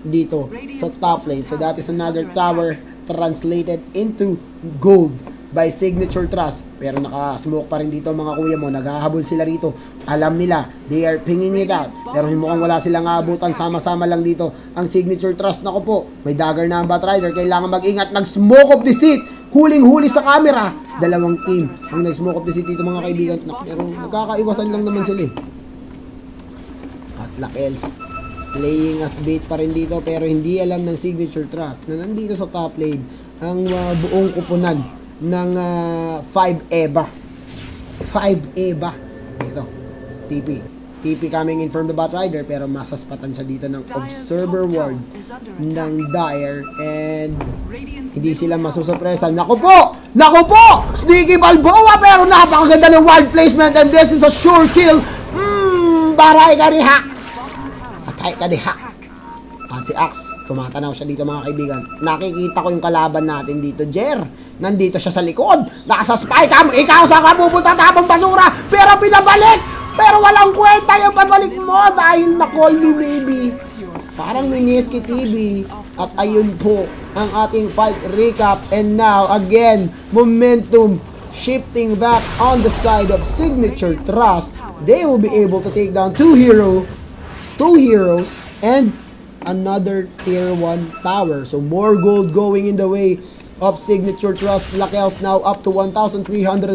dito sa top lane. So, that is another tower translated into gold by Signature Trust. Pero naka-smoke pa rin dito mga kuya mo. Naghahabol sila rito. Alam nila, they are pinging it out. Pero mukhang wala silang aabutan. Sama-sama lang dito ang Signature Trust. Nako po, may dagger na ang Batrider. Kailangan mag-ingat. Nag-smoke of the seat. Huling-huli sa camera. Dalawang team ang nag-smoke of the seat dito mga kaibigan. Pero magkakaiwasan lang naman sila. At Lakels playing as bait pa rin dito, pero hindi alam ng Signature Trust na nandito sa top lane ang buong kupunan ng 5 EVA. 5 EVA. Ito, TP coming in from the Batrider, pero masaspatan siya dito ng Observer Ward ng Dire, and hindi sila masusupresan. Naku po! Sneaky Balboa, pero napakaganda ng ward placement, and this is a sure kill. Baray ka riha! Atay ka diha! At si Axe, tumatanaw siya dito mga kaibigan. Nakikita ko yung kalaban natin dito, Jer. Nandito siya sa likod. Nasa spy cam. Ikaw saan ka pupunta, tapong basura? Pero pinabalik! Pero walang kwenta yung pabalik mo dahil na-call me baby. Parang Miniski TV. At ayun po ang ating fight recap. And now, again, momentum shifting back on the side of Signature Trust. They will be able to take down two heroes, and another tier 1 tower. So more gold going in the way of Signature Trust. Lakels now up to 1,300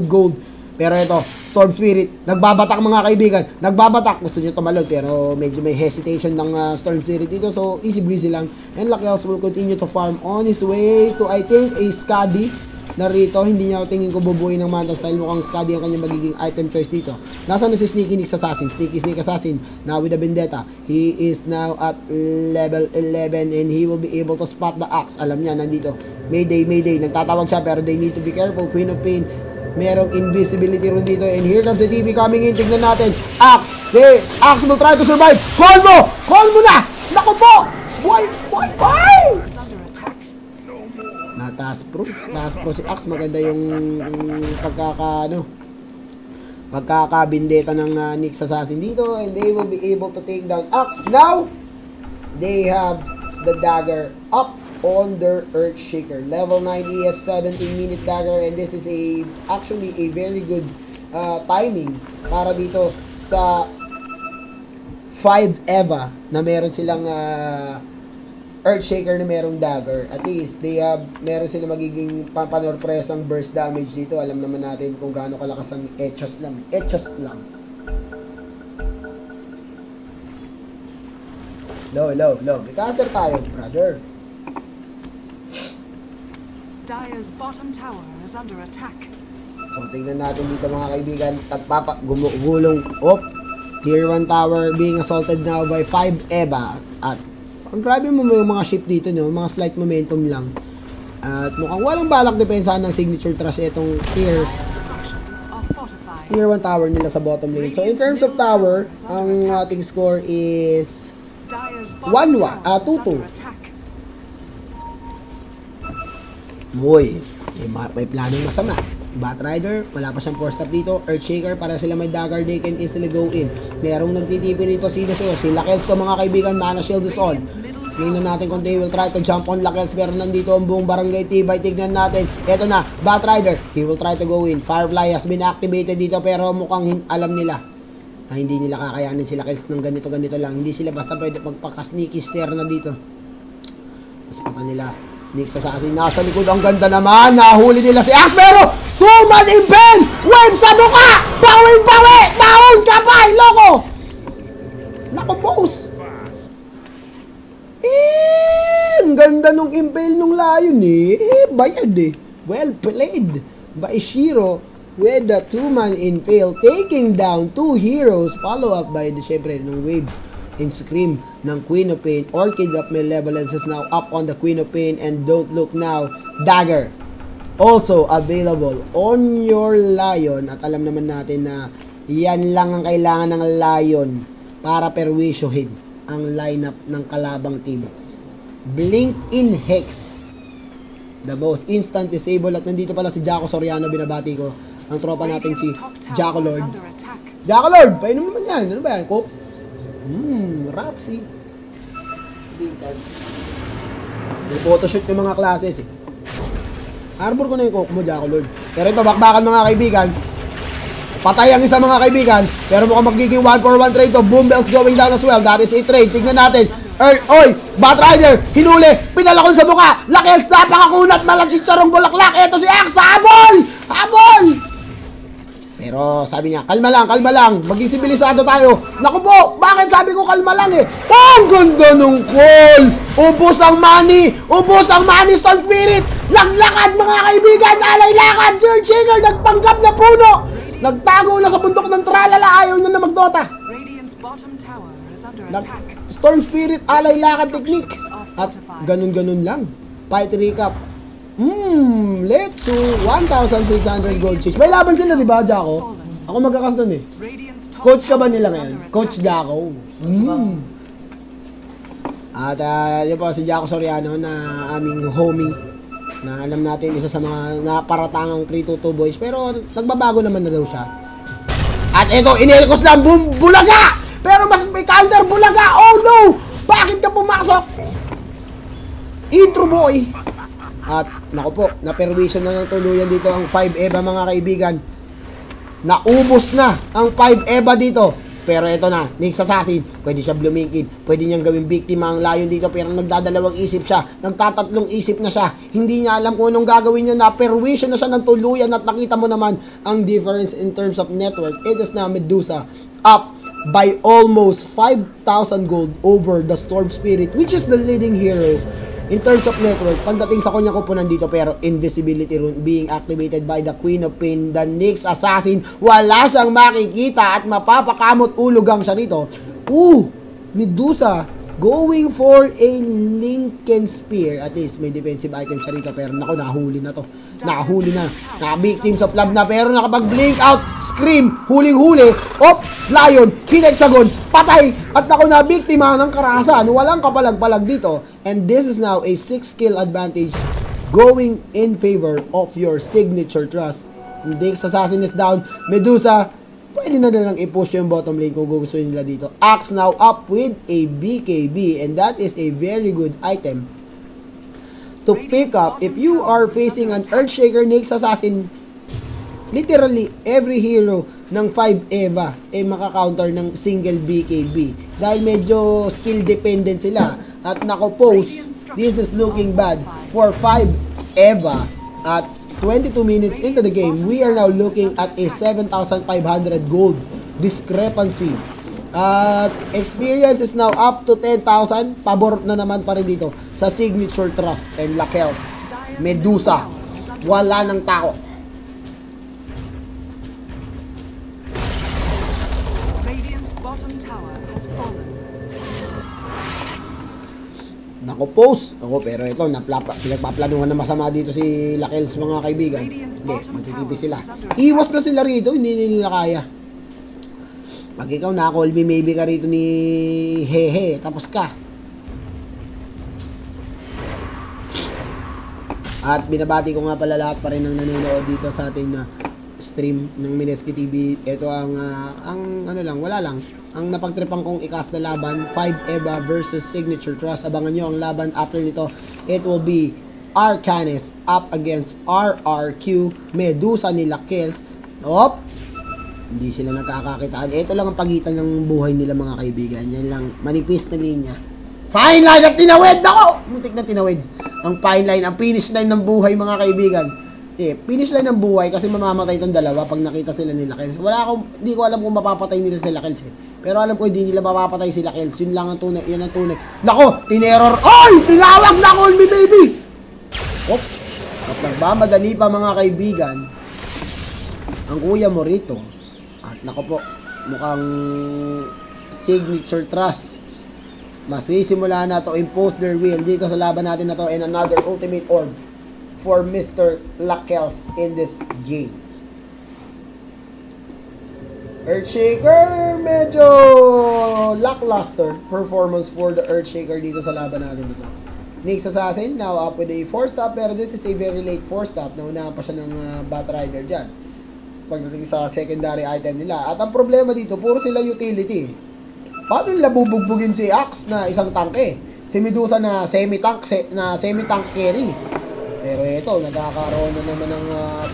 gold. Pero ito, Storm Spirit, nagbabatak mga kaibigan. Nagbabatak. Gusto niya tumalon pero medyo may hesitation ng Storm Spirit dito. So easy breezy lang. And Lakels will continue to farm on his way to, I think, a Skadi. Narito, hindi niya tingin ko bubuin ng Manta Style. Mukhang Skadi ang kanyang magiging item choice dito. Nasaan na si Sneaky Nick Assassin? Sneaky Assassin, now with the Vendetta. He is now at level 11 and he will be able to spot the Axe. Alam niya, nandito. Mayday. Nagtatawag siya pero they need to be careful. Queen of Pain, merong invisibility rune dito. And here comes the TV coming in. Tignan natin. Axe! Axe will try to survive. Call mo na! Naku po! Why? Taas pro si Axe. Maganda yung pagkakabindeta ng Nick Assassin dito, and they will be able to take down Axe. Now they have the dagger up on their Earthshaker. Level 9 ES 17-minute dagger, and this is actually a very good timing para dito sa 5 EVA na meron silang Earthshaker na merong dagger. At least, meron sila magiging pampanorpresang burst damage dito. Alam naman natin kung gaano kalakas ang Echos lang. Low. May cutter tayo, brother. Dire's bottom tower is under attack. So, tingnan natin dito mga kaibigan. Gumulong. Tier 1 tower being assaulted now by 5 EVA. At ang grabe mo yung mga ship dito, no? Mga slight momentum lang. At mukhang walang balak depensahan ng Signature Trust itong tier 1 tower nila sa bottom lane. So in terms of tower, ang ating score is 2-2. Uy, may planong masama. Batrider, wala pa siyang 4-stop dito. Earthshaker, para sila may dagger, they can easily go in. Merong nagtitipi rito, si Lakels to mga kaibigan. Mana shield is on. Tingnan natin kung they will try to jump on Lakels. Pero nandito ang buong barangay Tibay. Tignan natin. Eto na, Batrider, he will try to go in. Firefly has been activated dito, pero mukhang alam nila na hindi nila kakayanin si Lakels ng ganito lang. Hindi sila basta pwede magpaka-sneaky stare na dito. Mas pata nila Nick Assassin nasa likod. Ang ganda naman. Nahuli nila si Axe, pero 2-man impel! Wave sa mukha! Bawin! Bawin ka pa! Loko! Nako, boss! Ang ganda nung impel nung Lion bayad Well played by Shiro with the 2-man impale, taking down 2 heroes, follow up by the syempre ng Wave and Scream ng Queen of Pain. Orchid of Malevolence is now up on the Queen of Pain, and Don't Look Now dagger also available on your Lion. At alam naman natin na yan lang ang kailangan ng Lion para perwisyohin ang lineup ng kalabang team. Blink in Hex, the most instant disable. At nandito pala si Jaco Soriano, binabati ko ang tropa natin si Jaco Lord. Jaco Lord, painom naman yan. Ano ba yan? Coke? Rapsi. May photoshoot yung mga classes Arbor ko na yung coke mo, Jaco Lord. Pero ito, bakbakan mga kaibigan. Patay ang isa mga kaibigan. Pero mukhang magiging 1-for-1 trade to. Boom bells going down as well. That is a trade. Tignan natin. Oy! Batrider! Hinuli! Pinalakon sa mukha! Lakels! Napakakunat! Malagsitsarong bulaklak! Ito si Axe! Habol! Habol! Pero sabi niya, kalma lang. Maging sibilisado tayo. Naku po! Bakit sabi ko kalma lang eh? Ang ganda nung call! Ubus ang money! Storm Spirit! Laglakad mga kaibigan! Alay lakad! Earthshaker! Nagpanggap na puno! Nagtago na sa bundok ng tralala! Ayaw na magdota! Radiant's bottom tower is under Nag attack. Storm Spirit, alay lakad technique. At ganun-ganun lang. Fight recap. Let's do 1,600 gold chase. May laban sila, di ba, Jaco? Ako magkakas nun eh. Radiant's top Coach ka ba tower nila is ngayon? under Coach attack. Jaco. At yun po si Jaco Soriano na aming homie. Na alam natin isa sa mga naparatangang 322 boys. Pero nagbabago naman na daw siya. At ito, inelkos na Bulaga! Pero mas may counter Bulaga! Oh no! Bakit ka pumasok? Intro boy! At nako po, na-permission na ng tuluyan dito ang 5 EVA mga kaibigan. Naubos na ang 5 EVA dito. Pero ito na, Nyx Assassin, pwede siya blumingkin, pwede niyang gawing biktima ang Lion dito, pero nagdadalawang isip siya, nagtatatlong isip na siya, hindi niya alam kung anong gagawin niya, na-permission na siya ng tuluyan at nakita mo naman ang difference in terms of network. It is now Medusa up by almost 5,000 gold over the Storm Spirit, which is the leading hero in terms of network. Pagdating sa kanyang kupunan dito, pero invisibility rune being activated by the Queen of Pain, the Nyx Assassin. Wala siyang makikita at mapapakamot ulugang siya rito. Medusa going for a Lincoln Spear. At least may defensive item siya rito, pero nako, nahuli na to. Nahuli na. Naka-victims of love na, pero nakapag-blink out, scream, huling-huli, Lion, hinexagon, patay, at ako na biktima ng karahasan. Walang kapalag-palag dito. And this is now a 6-kill advantage going in favor of your signature trust. Nyx Assassin is down. Medusa, pwede na nilang i-push yung bottom lane kung gusto nila dito. Axe now up with a BKB, and that is a very good item to pick up if you are facing an Earthshaker Nyx Assassin. Literally, every hero ng 5 EVA ay maka-counter ng single BKB dahil medyo skill dependent sila. At nako-post, this is looking bad for 5 EVA. At 22 minutes into the game, we are now looking at a 7,500 gold discrepancy. At experience is now up to 10,000. Pabor na naman pa rin dito sa Signature Trust and Lakels. Medusa, wala ng tako. Radiant's bottom tower has fallen. Nako post. Ako, pero ito, pinagpaplanuhan na masama dito si Lakels mga kaibigan. Hindi, magtitipi sila. Iwas na sila rito, hindi nila kaya. Pag ikaw na-call me, maybe ka rito ni Hehe, tapos ka. At binabati ko nga pala lahat pa rin ng nanonood dito sa ating stream ng Mineski TV. Ito ang ano lang, wala lang. Ang napagtripan kong ikas na laban, 5 EVA versus Signature Trust. Abangan nyo ang laban after nito. It will be Arcanis up against RRQ. Medusa ni Lakels. Hindi sila nakakakitaan. Ito lang ang pagitan ng buhay nila mga kaibigan. Yan lang, manipis na linya. Fine line at tinawid! Ako! Muntik na tinawid. Ang fine line, ang finish line ng buhay mga kaibigan. Finish line ng buhay kasi mamamatay itong dalawa pag nakita sila ni Lakels. Hindi ko alam kung mapapatay nila si Lakels Pero alam ko hindi nila mapapatay si Lakels. Yun lang ang tunay. Yan ang tunay. Nako! Tinerror! Oy! Tinawag na call me baby! At nagmamadali pa mga kaibigan ang kuya mo rito. At nako po, mukhang Signature Trust masisimula na to impose their will dito sa laban natin na to, and another ultimate orb for Mr. Lakels in this game. Earthshaker, medyo lackluster performance for the Earthshaker dito sa laban natin dito. Nyx Assassin now up with a 4-stop, pero this is a very late 4-stop. Naunahan pa siya ng Batrider dyan pagdating sa secondary item nila. At ang problema dito, puro sila utility. Paano nila bubugbugin si Axe na isang tank Si Medusa na semi-tank carry. Pero ito, nagkakaroon na naman ng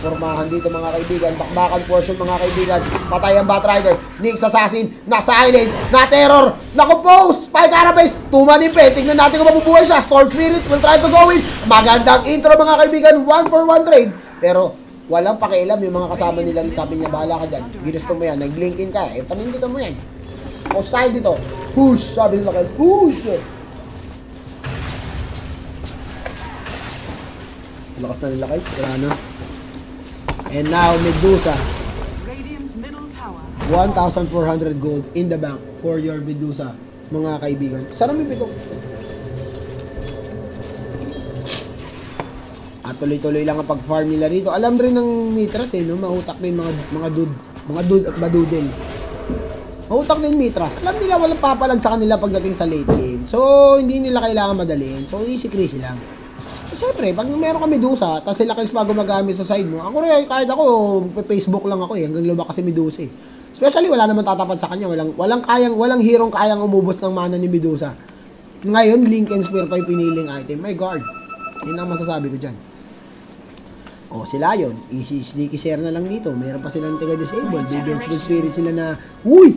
formahan dito mga kaibigan. Bakbakan portion mga kaibigan. Patay ang Batrider. Nyx Assassin. Na-silence. Na-terror. Naku-post. Spy Carapace. Tumanipin. Tingnan natin kung mabubuhay siya. Storm Spirits will try to go in. Magandang intro mga kaibigan. 1-for-1 trade. Pero walang pakialam yung mga kasama nila rin. Sabi niya, bahala ka dyan. Ginusto mo yan. Nag-blink in ka. Panindigan mo yan. Post tayo dito. Push. Sabi nila kayo. Push. Lakas na nila guys, wala na. And now, Medusa. Radiant's middle tower. 1,400 gold in the bank for your Medusa, mga kaibigan. Sarang may pito. At tuloy-tuloy lang ang pag-farm nila rito. Alam rin ng Mitras no? Mautak din mga dude at badudel. Mautak din Mitras. Alam nila walang papalag sa kanila pagdating sa late game. So, hindi nila kailangan madaliin. So, easy-crazy lang. Siyempre, pag meron kami Medusa, tapos sila kills pa gumagamit sa side mo, ako rin, kahit ako, Facebook lang ako hanggang lumaki kasi Medusa eh. Especially, wala naman tatapat sa kanya, walang hirong kayang umubos ng mana ni Medusa. Ngayon, Link and Spear pa yung piniling item, my guard. Yun ang masasabi ko dyan. O, sila yun, easy sneaky share na lang dito, meron pa silang taga-disable, may Vengeful Spirit sila na, uy!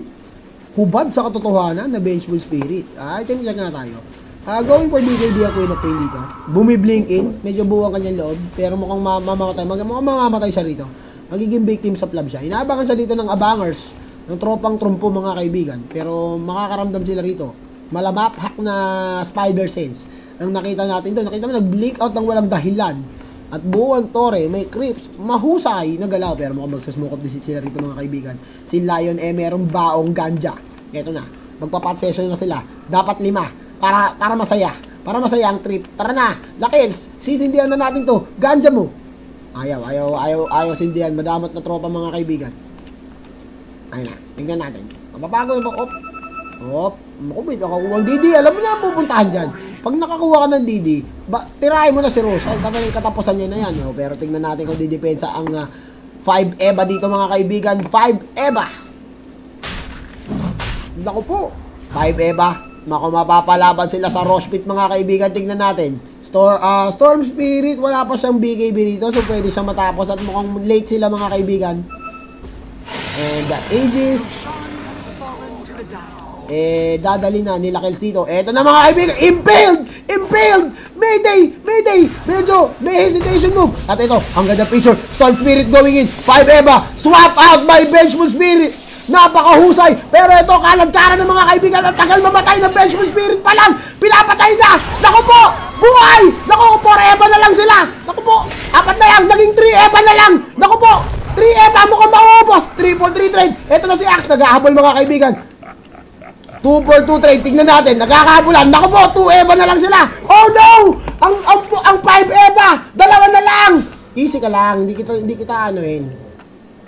Hubad sa katotohanan na Vengeful Spirit. Item check nga tayo. Going for BKB ang Queen of Pain dito. Bumi-blink in. Medyo buwang kanyang loob. Pero mukhang mamamatay. Mukhang mamamatay siya rito. Magiging victim sa flab siya. Inaabangan siya dito ng abangers. Ng tropang trumpo mga kaibigan. Pero makakaramdam sila rito. Malamap hack na spider sense. Ang nakita natin doon. Nakita mo nag-blink out ng walang dahilan. At buwan tore. May creeps. Mahusay na galaw. Pero mukhang magsasmoke of visit sila rito mga kaibigan. Si Lion merong baong ganja. Eto na. Magpapat session na sila. Dapat 5. Para masaya. Para masaya ang trip. Tara na. Lakils. Sisindihan na natin to. Ganja mo. Ayaw sindihan. Madamot na tropa mga kaibigan. Ayun na. Tingnan natin. Mapapago na ba? Op. Makubit. Nakakuha ang DD. Alam mo na pupuntahan dyan. Pag nakakuha ka ng DD, tirahin mo na si Rose. Katapusan niya na yan. No? Pero tingnan natin kung didepensa ang 5 EVA dito mga kaibigan. 5 EVA. Naku po. 5 EVA. Mapapalaban sila sa Rosh Pit mga kaibigan. Tingnan natin. Storm Spirit, wala pa siyang BKB dito. So pwede siya matapos at mukhang late sila mga kaibigan. And the Aegis. Dadali na nila kills dito. Eto na mga kaibigan. Impaled! Mayday! Medyo may hesitation move. At ito, ang ganda picture. Storm Spirit going in. 5 EVA. Swap out by Vengeful Spirit. Napakahusay! Pero ito, kalagkaran ng mga kaibigan. At tagal mamatay ng Vengeful Spirit pa lang. Pinapatay na! Naku po! Buhay! Naku po, 4 EVA na lang sila! Naku po! 4 na yan! Naging 3 EVA na lang! Naku po! 3 EVA! Mukhang maubos! 3-4-3 trade! Ito na si Axe. Naghahabol mga kaibigan. 2-4-2 trade. Tignan natin. Nagkakahabulan. Naku po! 2 EVA na lang sila! Oh no! Ang 5 EVA! 2 na lang! Easy ka lang. Hindi kita anoin.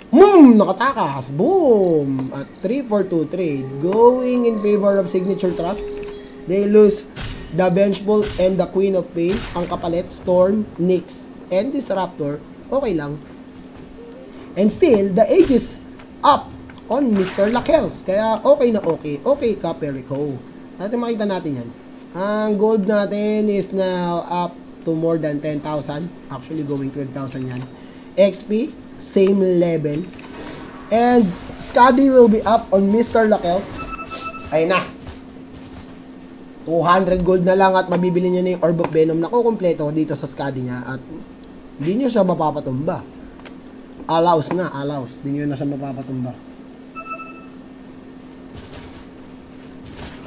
Nakatakas. Boom! At 3-4-2 trade. Going in favor of Signature Trust. They lose the Vengeful and the Queen of Pain. Ang kapalit, Storm, Nyx, and Disruptor. Okay lang. And still, the Aegis up on Mr. Lakels. Kaya okay na okay. Okay ka, Perico. Natin makita natin yan. Ang gold natin is now up to more than 10,000. Actually, going 12,000 yan. XP, same level. And Skadi will be up on Mr. Lakels. Ayun na. 200 gold na lang at mabibili niya na yung Orb of Venom na kukumpleto dito sa Skadi niya. At hindi niya siya mapapatumba. Allows na, allows. Hindi niya na siya mapapatumba.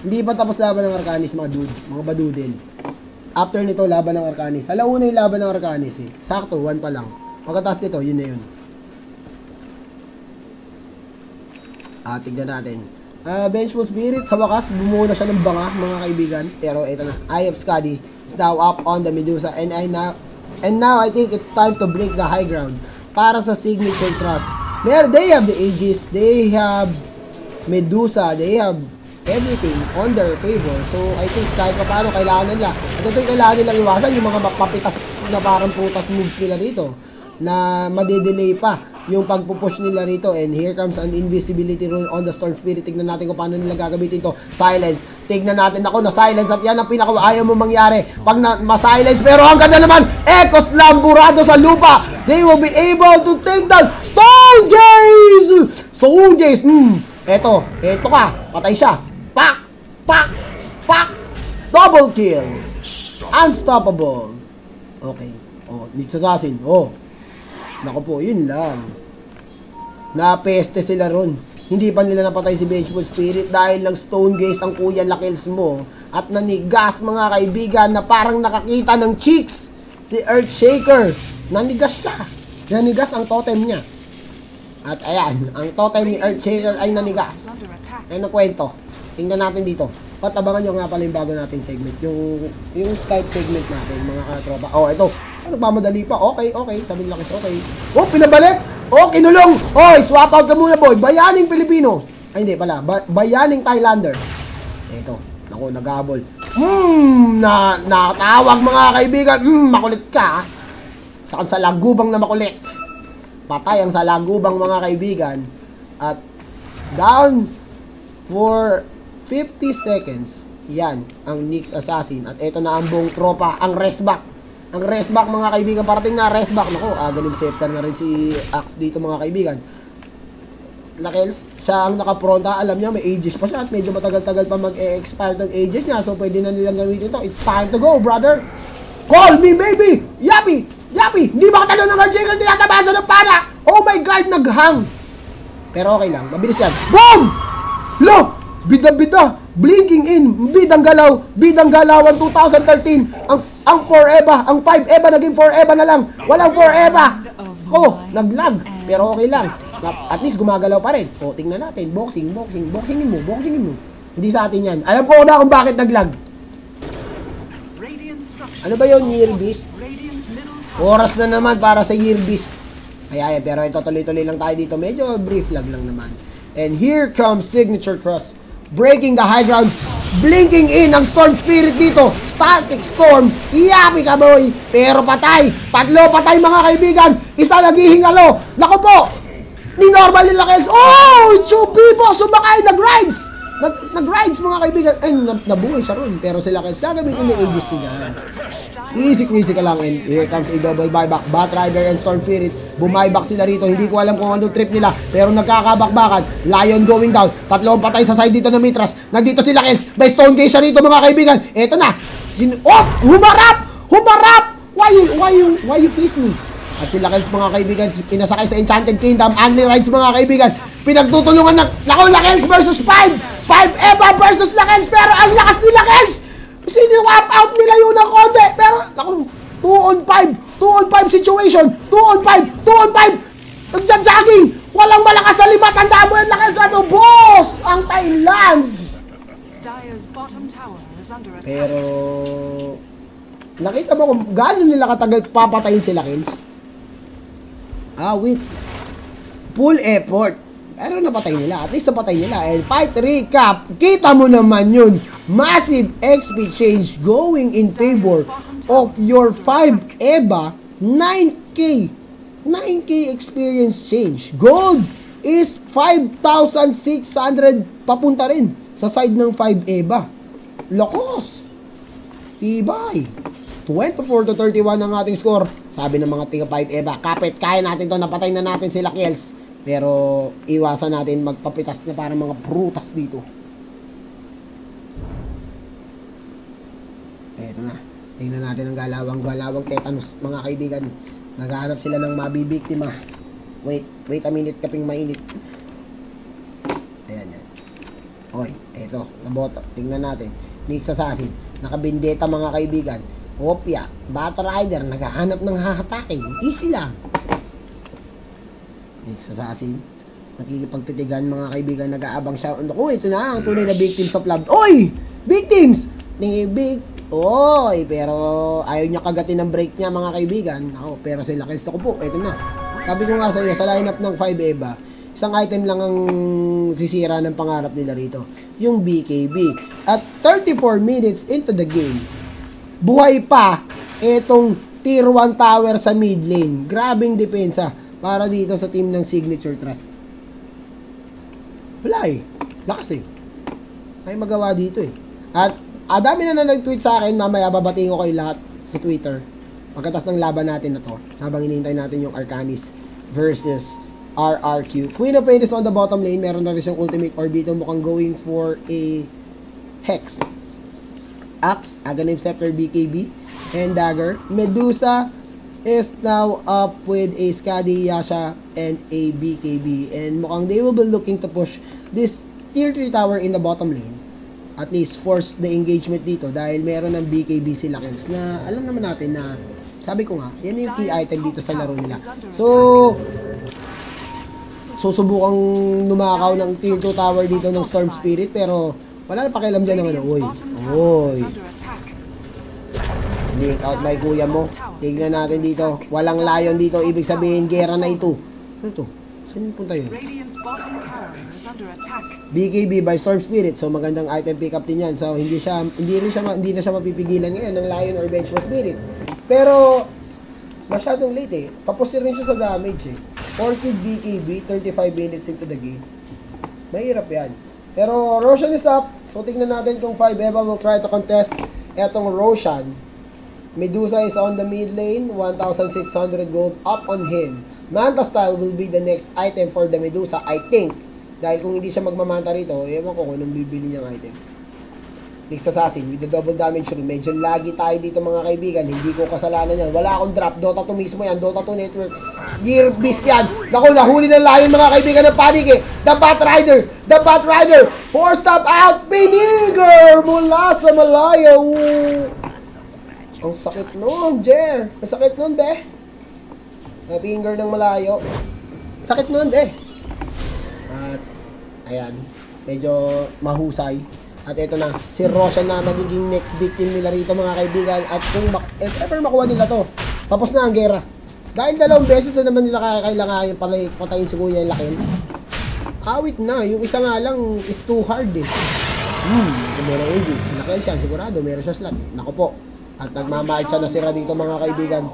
Hindi pa tapos laban ng Arcanis mga dude, mga badudel. After nito, laban ng Arcanis. Alauna yung laban ng Arcanis eh. Sakto, 1 pa lang. Pagkatapos nito, yun na yun. Tignan natin. Vengeful Spirit, sa wakas, bumuo na siya ng banga, mga kaibigan. Pero ito na, Eye of Skadi is now up on the Medusa. And now, I think it's time to break the high ground para sa Signature Trust. They have the Aegis, they have Medusa, they have everything on their favor. So, I think kahit pa paano, kailangan nila. At ito yung kailangan nilang iwasan, yung mga mapapitas na parang putas moves nila dito. Na madedelay pa yung pagpupush nila rito. And here comes an invisibility rune on the Storm Spirit. Tignan natin kung paano nila gagamitin to. Silence. Tignan natin ako na silence. At yan ang pinaka-ayaw mo mangyari. Pag ma-silence. Pero ang ganda naman, Echo Slam burado sa lupa. They will be able to take down Stone Gaze! Stone Gaze. Eto ka. Patay siya. Pak! Pak! Pak! Double kill. Unstoppable. Okay. Oh, Nyx Assassin. Oh. Naku po, yun lang. Napeste sila ron. Hindi pa nila napatay si Vengeful Spirit dahil lang Stone Gaze ang kuya lakils mo. At nanigas mga kaibigan na parang nakakita ng cheeks. Si Earthshaker. Nanigas siya. Nanigas ang totem niya. At ayan, ang totem ni Earthshaker ay nanigas. Ayan ang kwento. Tingnan natin dito. At abangan nyo nga pala yung bago natin segment. Yung Skype segment natin, mga katropa. Oh, ito. Ano ba, madali pa? Okay. Sabi nila kasi okay. Oh, pinabalik! Oh, kinulong! Oh, swap out ka muna, boy. Bayaning Pilipino. Ay, hindi pala. Bayaning Thailander. Ito. Naku, naghabol. Nakatawag mga kaibigan. Makulit ka. Saan sa lagubang na makulit. Patay ang sa lagubang mga kaibigan. At down for 50 seconds. Yan, ang Nyx Assassin. At ito na ang buong tropa, ang restback. Ang restback mga kaibigan, parating na restback. Nako, galing safecar na rin si Axe dito mga kaibigan. Lakels, siya ang nakapronta. Alam niya, may ages pa siya at medyo matagal-tagal pa mag-expire ng ages niya. So, pwede na nilang gamitin ito. It's time to go, brother. Call me, baby! Yappy! Hindi ba katalo ng Earthshaker? Tinatabasan ng pana! Oh my God, naghang! Pero okay lang, mabilis yan. Boom! Look! Bida-bida, blinking in, bidang galawan 2013, ang 4 EVA, ang 5 EVA naging 4 EVA na lang, walang 4 EVA. Oh, naglag, pero okay lang, at least gumagalaw pa rin. O, tingnan natin, boxingin mo, hindi sa atin yan. Alam ko na kung bakit naglag. Ano ba yun, Year Beast? Oras na naman para sa Year Beast. Ay, pero ito tuloy-tuloy lang tayo dito, medyo brief lag lang naman. And here comes Signature Cross. Breaking the high ground, blinking in ang Storm Spirit dito, Static Storm, yapi ka boy, pero patay, tatlo patay mga kaibigan, isa naghihingalo, naku po, ni normal nila guys, oh, Chupibo, sumakay, nag-rides mga kaibigan, ay, nabuhay siya ron, pero sila guys, gagamitin yung ages niya, easy ka lang, and here comes a double buyback, Batrider and Storm Spirit, bumuyback sila rito, hindi ko alam kung anong trip nila, pero nagkakabakbakan, Lion going down, tatlong patay sa side dito ng Mitras, nandito sila Kels, may Stone Gaze siya rito mga kaibigan, eto na, oh, humarap, why you face me? At sila Kels mga kaibigan, pinasakay sa Enchanted Kingdom, Unli Rides mga kaibigan, pinagtutulungan ng Lakaw Lakels versus 5 EVA versus Lakels, pero ang lakas ni Lakels, sini-wap out nila yun ng konti, pero, naku, 2 on 5 situation, 2 on 5, nagja-jogging, walang malakas sa lima, tandaan mo yan Lakels, ano, boss, ang Thailand. Pero, nakita mo kung gaano nila katagal papatayin sila Lakels. Wait. Full effort. Pero napatay nila. At least napatay nila. And fight recap. Kita mo naman yun. Massive XP change going in favor of your 5 EVA. 9K. 9K experience change. Gold is 5,600 papunta rin sa side ng 5 EVA. Lokos. Tibay. 24-31 ang ating score. Sabi ng mga tiga 5 EVA, kapit, kaya natin to, napatay na natin sila Kels. Pero iwasan natin magpapitas na parang mga prutas dito. Eto na. Tingnan natin ang galawang tetanus mga kaibigan. Naghahanap sila ng mabibiktima. Wait a minute, kaping mainit. Ayan. Hoy, eto, nabota. Tingnan natin. Nyx Assassin, nakabindeta mga kaibigan. Opia, Batrider, naghahanap ng hahatakin. Easy lang. Nyx Assassin, nakikipagtitigan mga kaibigan, nag-aabang siya. Oh, ito na ang tunay na victims of love. Oy! Victims! Oy, pero ayaw niya kagatin ng break niya mga kaibigan. Ako, pero sila Kels ko po. Ito na. Sabi ko nga sa iyo, sa lineup ng 5 EVA, isang item lang ang sisira ng pangarap nila rito. Yung BKB. At 34 minutes into the game, buhay pa itong tier 1 tower sa mid lane. Grabing depensa. para dito sa team ng Signature Trust. Wala eh. Lakas eh. Ay magawa dito eh. At dami na nag-tweet sa akin. Mamaya babatiin ko kayo lahat sa Twitter. Pagkatas ng laban natin na to. Habang hinihintay natin yung Arcanis versus RRQ. Queen of Pentacles on the bottom lane. Meron na rin siyang ultimate Orbito. Mukhang going for a Hex. Axe, Aghanim Scepter, BKB, and Dagger. Medusa is now up with a Skadi, Yasha, and a BKB. And mukhang they will be looking to push this tier 3 tower in the bottom lane. At least force the engagement dito dahil meron ng BKB sila Kills na alam naman natin na sabi ko nga, yan yung key item dito sa laro nila. So, susubukang numakaw ng tier 2 tower dito ng Storm Spirit pero wala na pakialam dyan naman. Oy. Link out by kuya mo. Tignan natin dito. Walang lion dito. Ibig sabihin, gera na ito. Ano to? Saan yung punta yun? BKB by Storm Spirit. So, magandang item pickup din yan. So, hindi na siya mapipigilan ngayon ng lion or Vengeful Spirit. Pero, masyadong late eh. Tapos rin siya sa damage eh. 40 BKB, 35 minutes into the game. Mahirap yan. Pero Roshan is up. So tingnan natin kung 5 Eva will try to contest etong Roshan. Medusa is on the mid lane. 1,600 gold up on him. Manta style will be the next item for the Medusa, I think. Dahil kung hindi siya magmamanta rito, ewan ko kung anong bibili niyang item. Next Assassin with the double damage room. Medyo lagi tayo dito mga kaibigan. Hindi ko kasalanan yan. Wala akong drop. Dota 2 mismo yan. Dota 2 network. Year Beast yan. Naku, nahuli ng lion mga kaibigan ng panic eh. The Bat Rider. The Bat Rider. 4-stop out. Vinegar mula sa malayo. Ang sakit nun, Jer. Ang sakit nun, be. Finger ng malayo. Sakit nun, be. At, ayan. Medyo mahusay. At ito na, si Roshan na magiging next victim nila rito mga kaibigan. At kung if ever makuha nila to, tapos na ang gera. Dahil 2 beses na naman nila kailangan patayin si Kuya Lakil. Awit na, yung isa nga lang is too hard eh. Meron AJ, si Lakil siya, sigurado, meron siya slot. Naku po. At nagmamahit siya na sira dito mga kaibigan.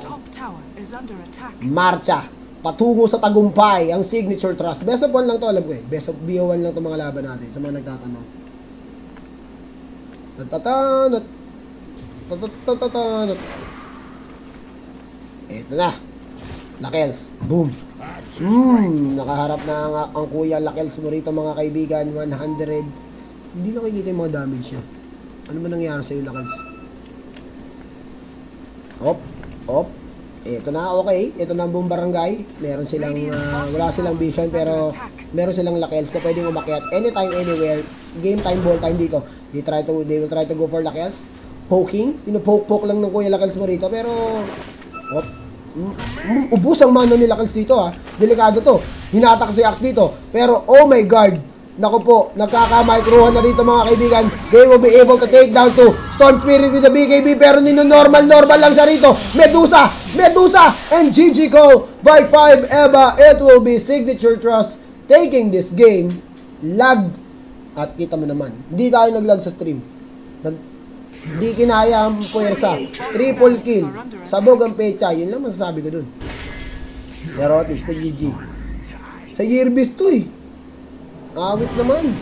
Marcha, patungo sa tagumpay, ang Signature Trust. Best of 1 lang to, alam ko eh. Best of BO1 lang to mga laban natin, sa mga nagtatanong. Ito na. Lakels. Boom. Nakaharap na ang Kuya Lakels mo rito mga kaibigan. 100. Hindi nakikita yung mga damage niya. Ano ba nangyari sa'yo Lakels? Op. Ito na, okay. Ito na ang buong barangay. Meron silang, wala silang vision pero meron silang Lakels na pwedeng umakyat anytime, anywhere. Game time, ball time dito. They will try to go for Lakels. Poking. Pinopoke lang ng Kuya Lakels mo rito. Pero, ubus ang mana ni Lakels dito ha. Delikado to. Hinatak si Axe dito. Pero, oh my God. Naku po, nagkaka-microhan na dito mga kaibigan. They will be able to take down to Storm Spirit with the BKB. Pero normal lang siya rito. Medusa, and GG Ko by 5 Eva. It will be Signature Trust taking this game. Lag. At kita mo naman, hindi tayo naglag sa stream. Hindi kinaya ang puwersa. Triple kill. Sabog ang pecha. Yun lang masasabi ko dun. Pero at least, GG. Sa Year Beast to eh. Awit naman.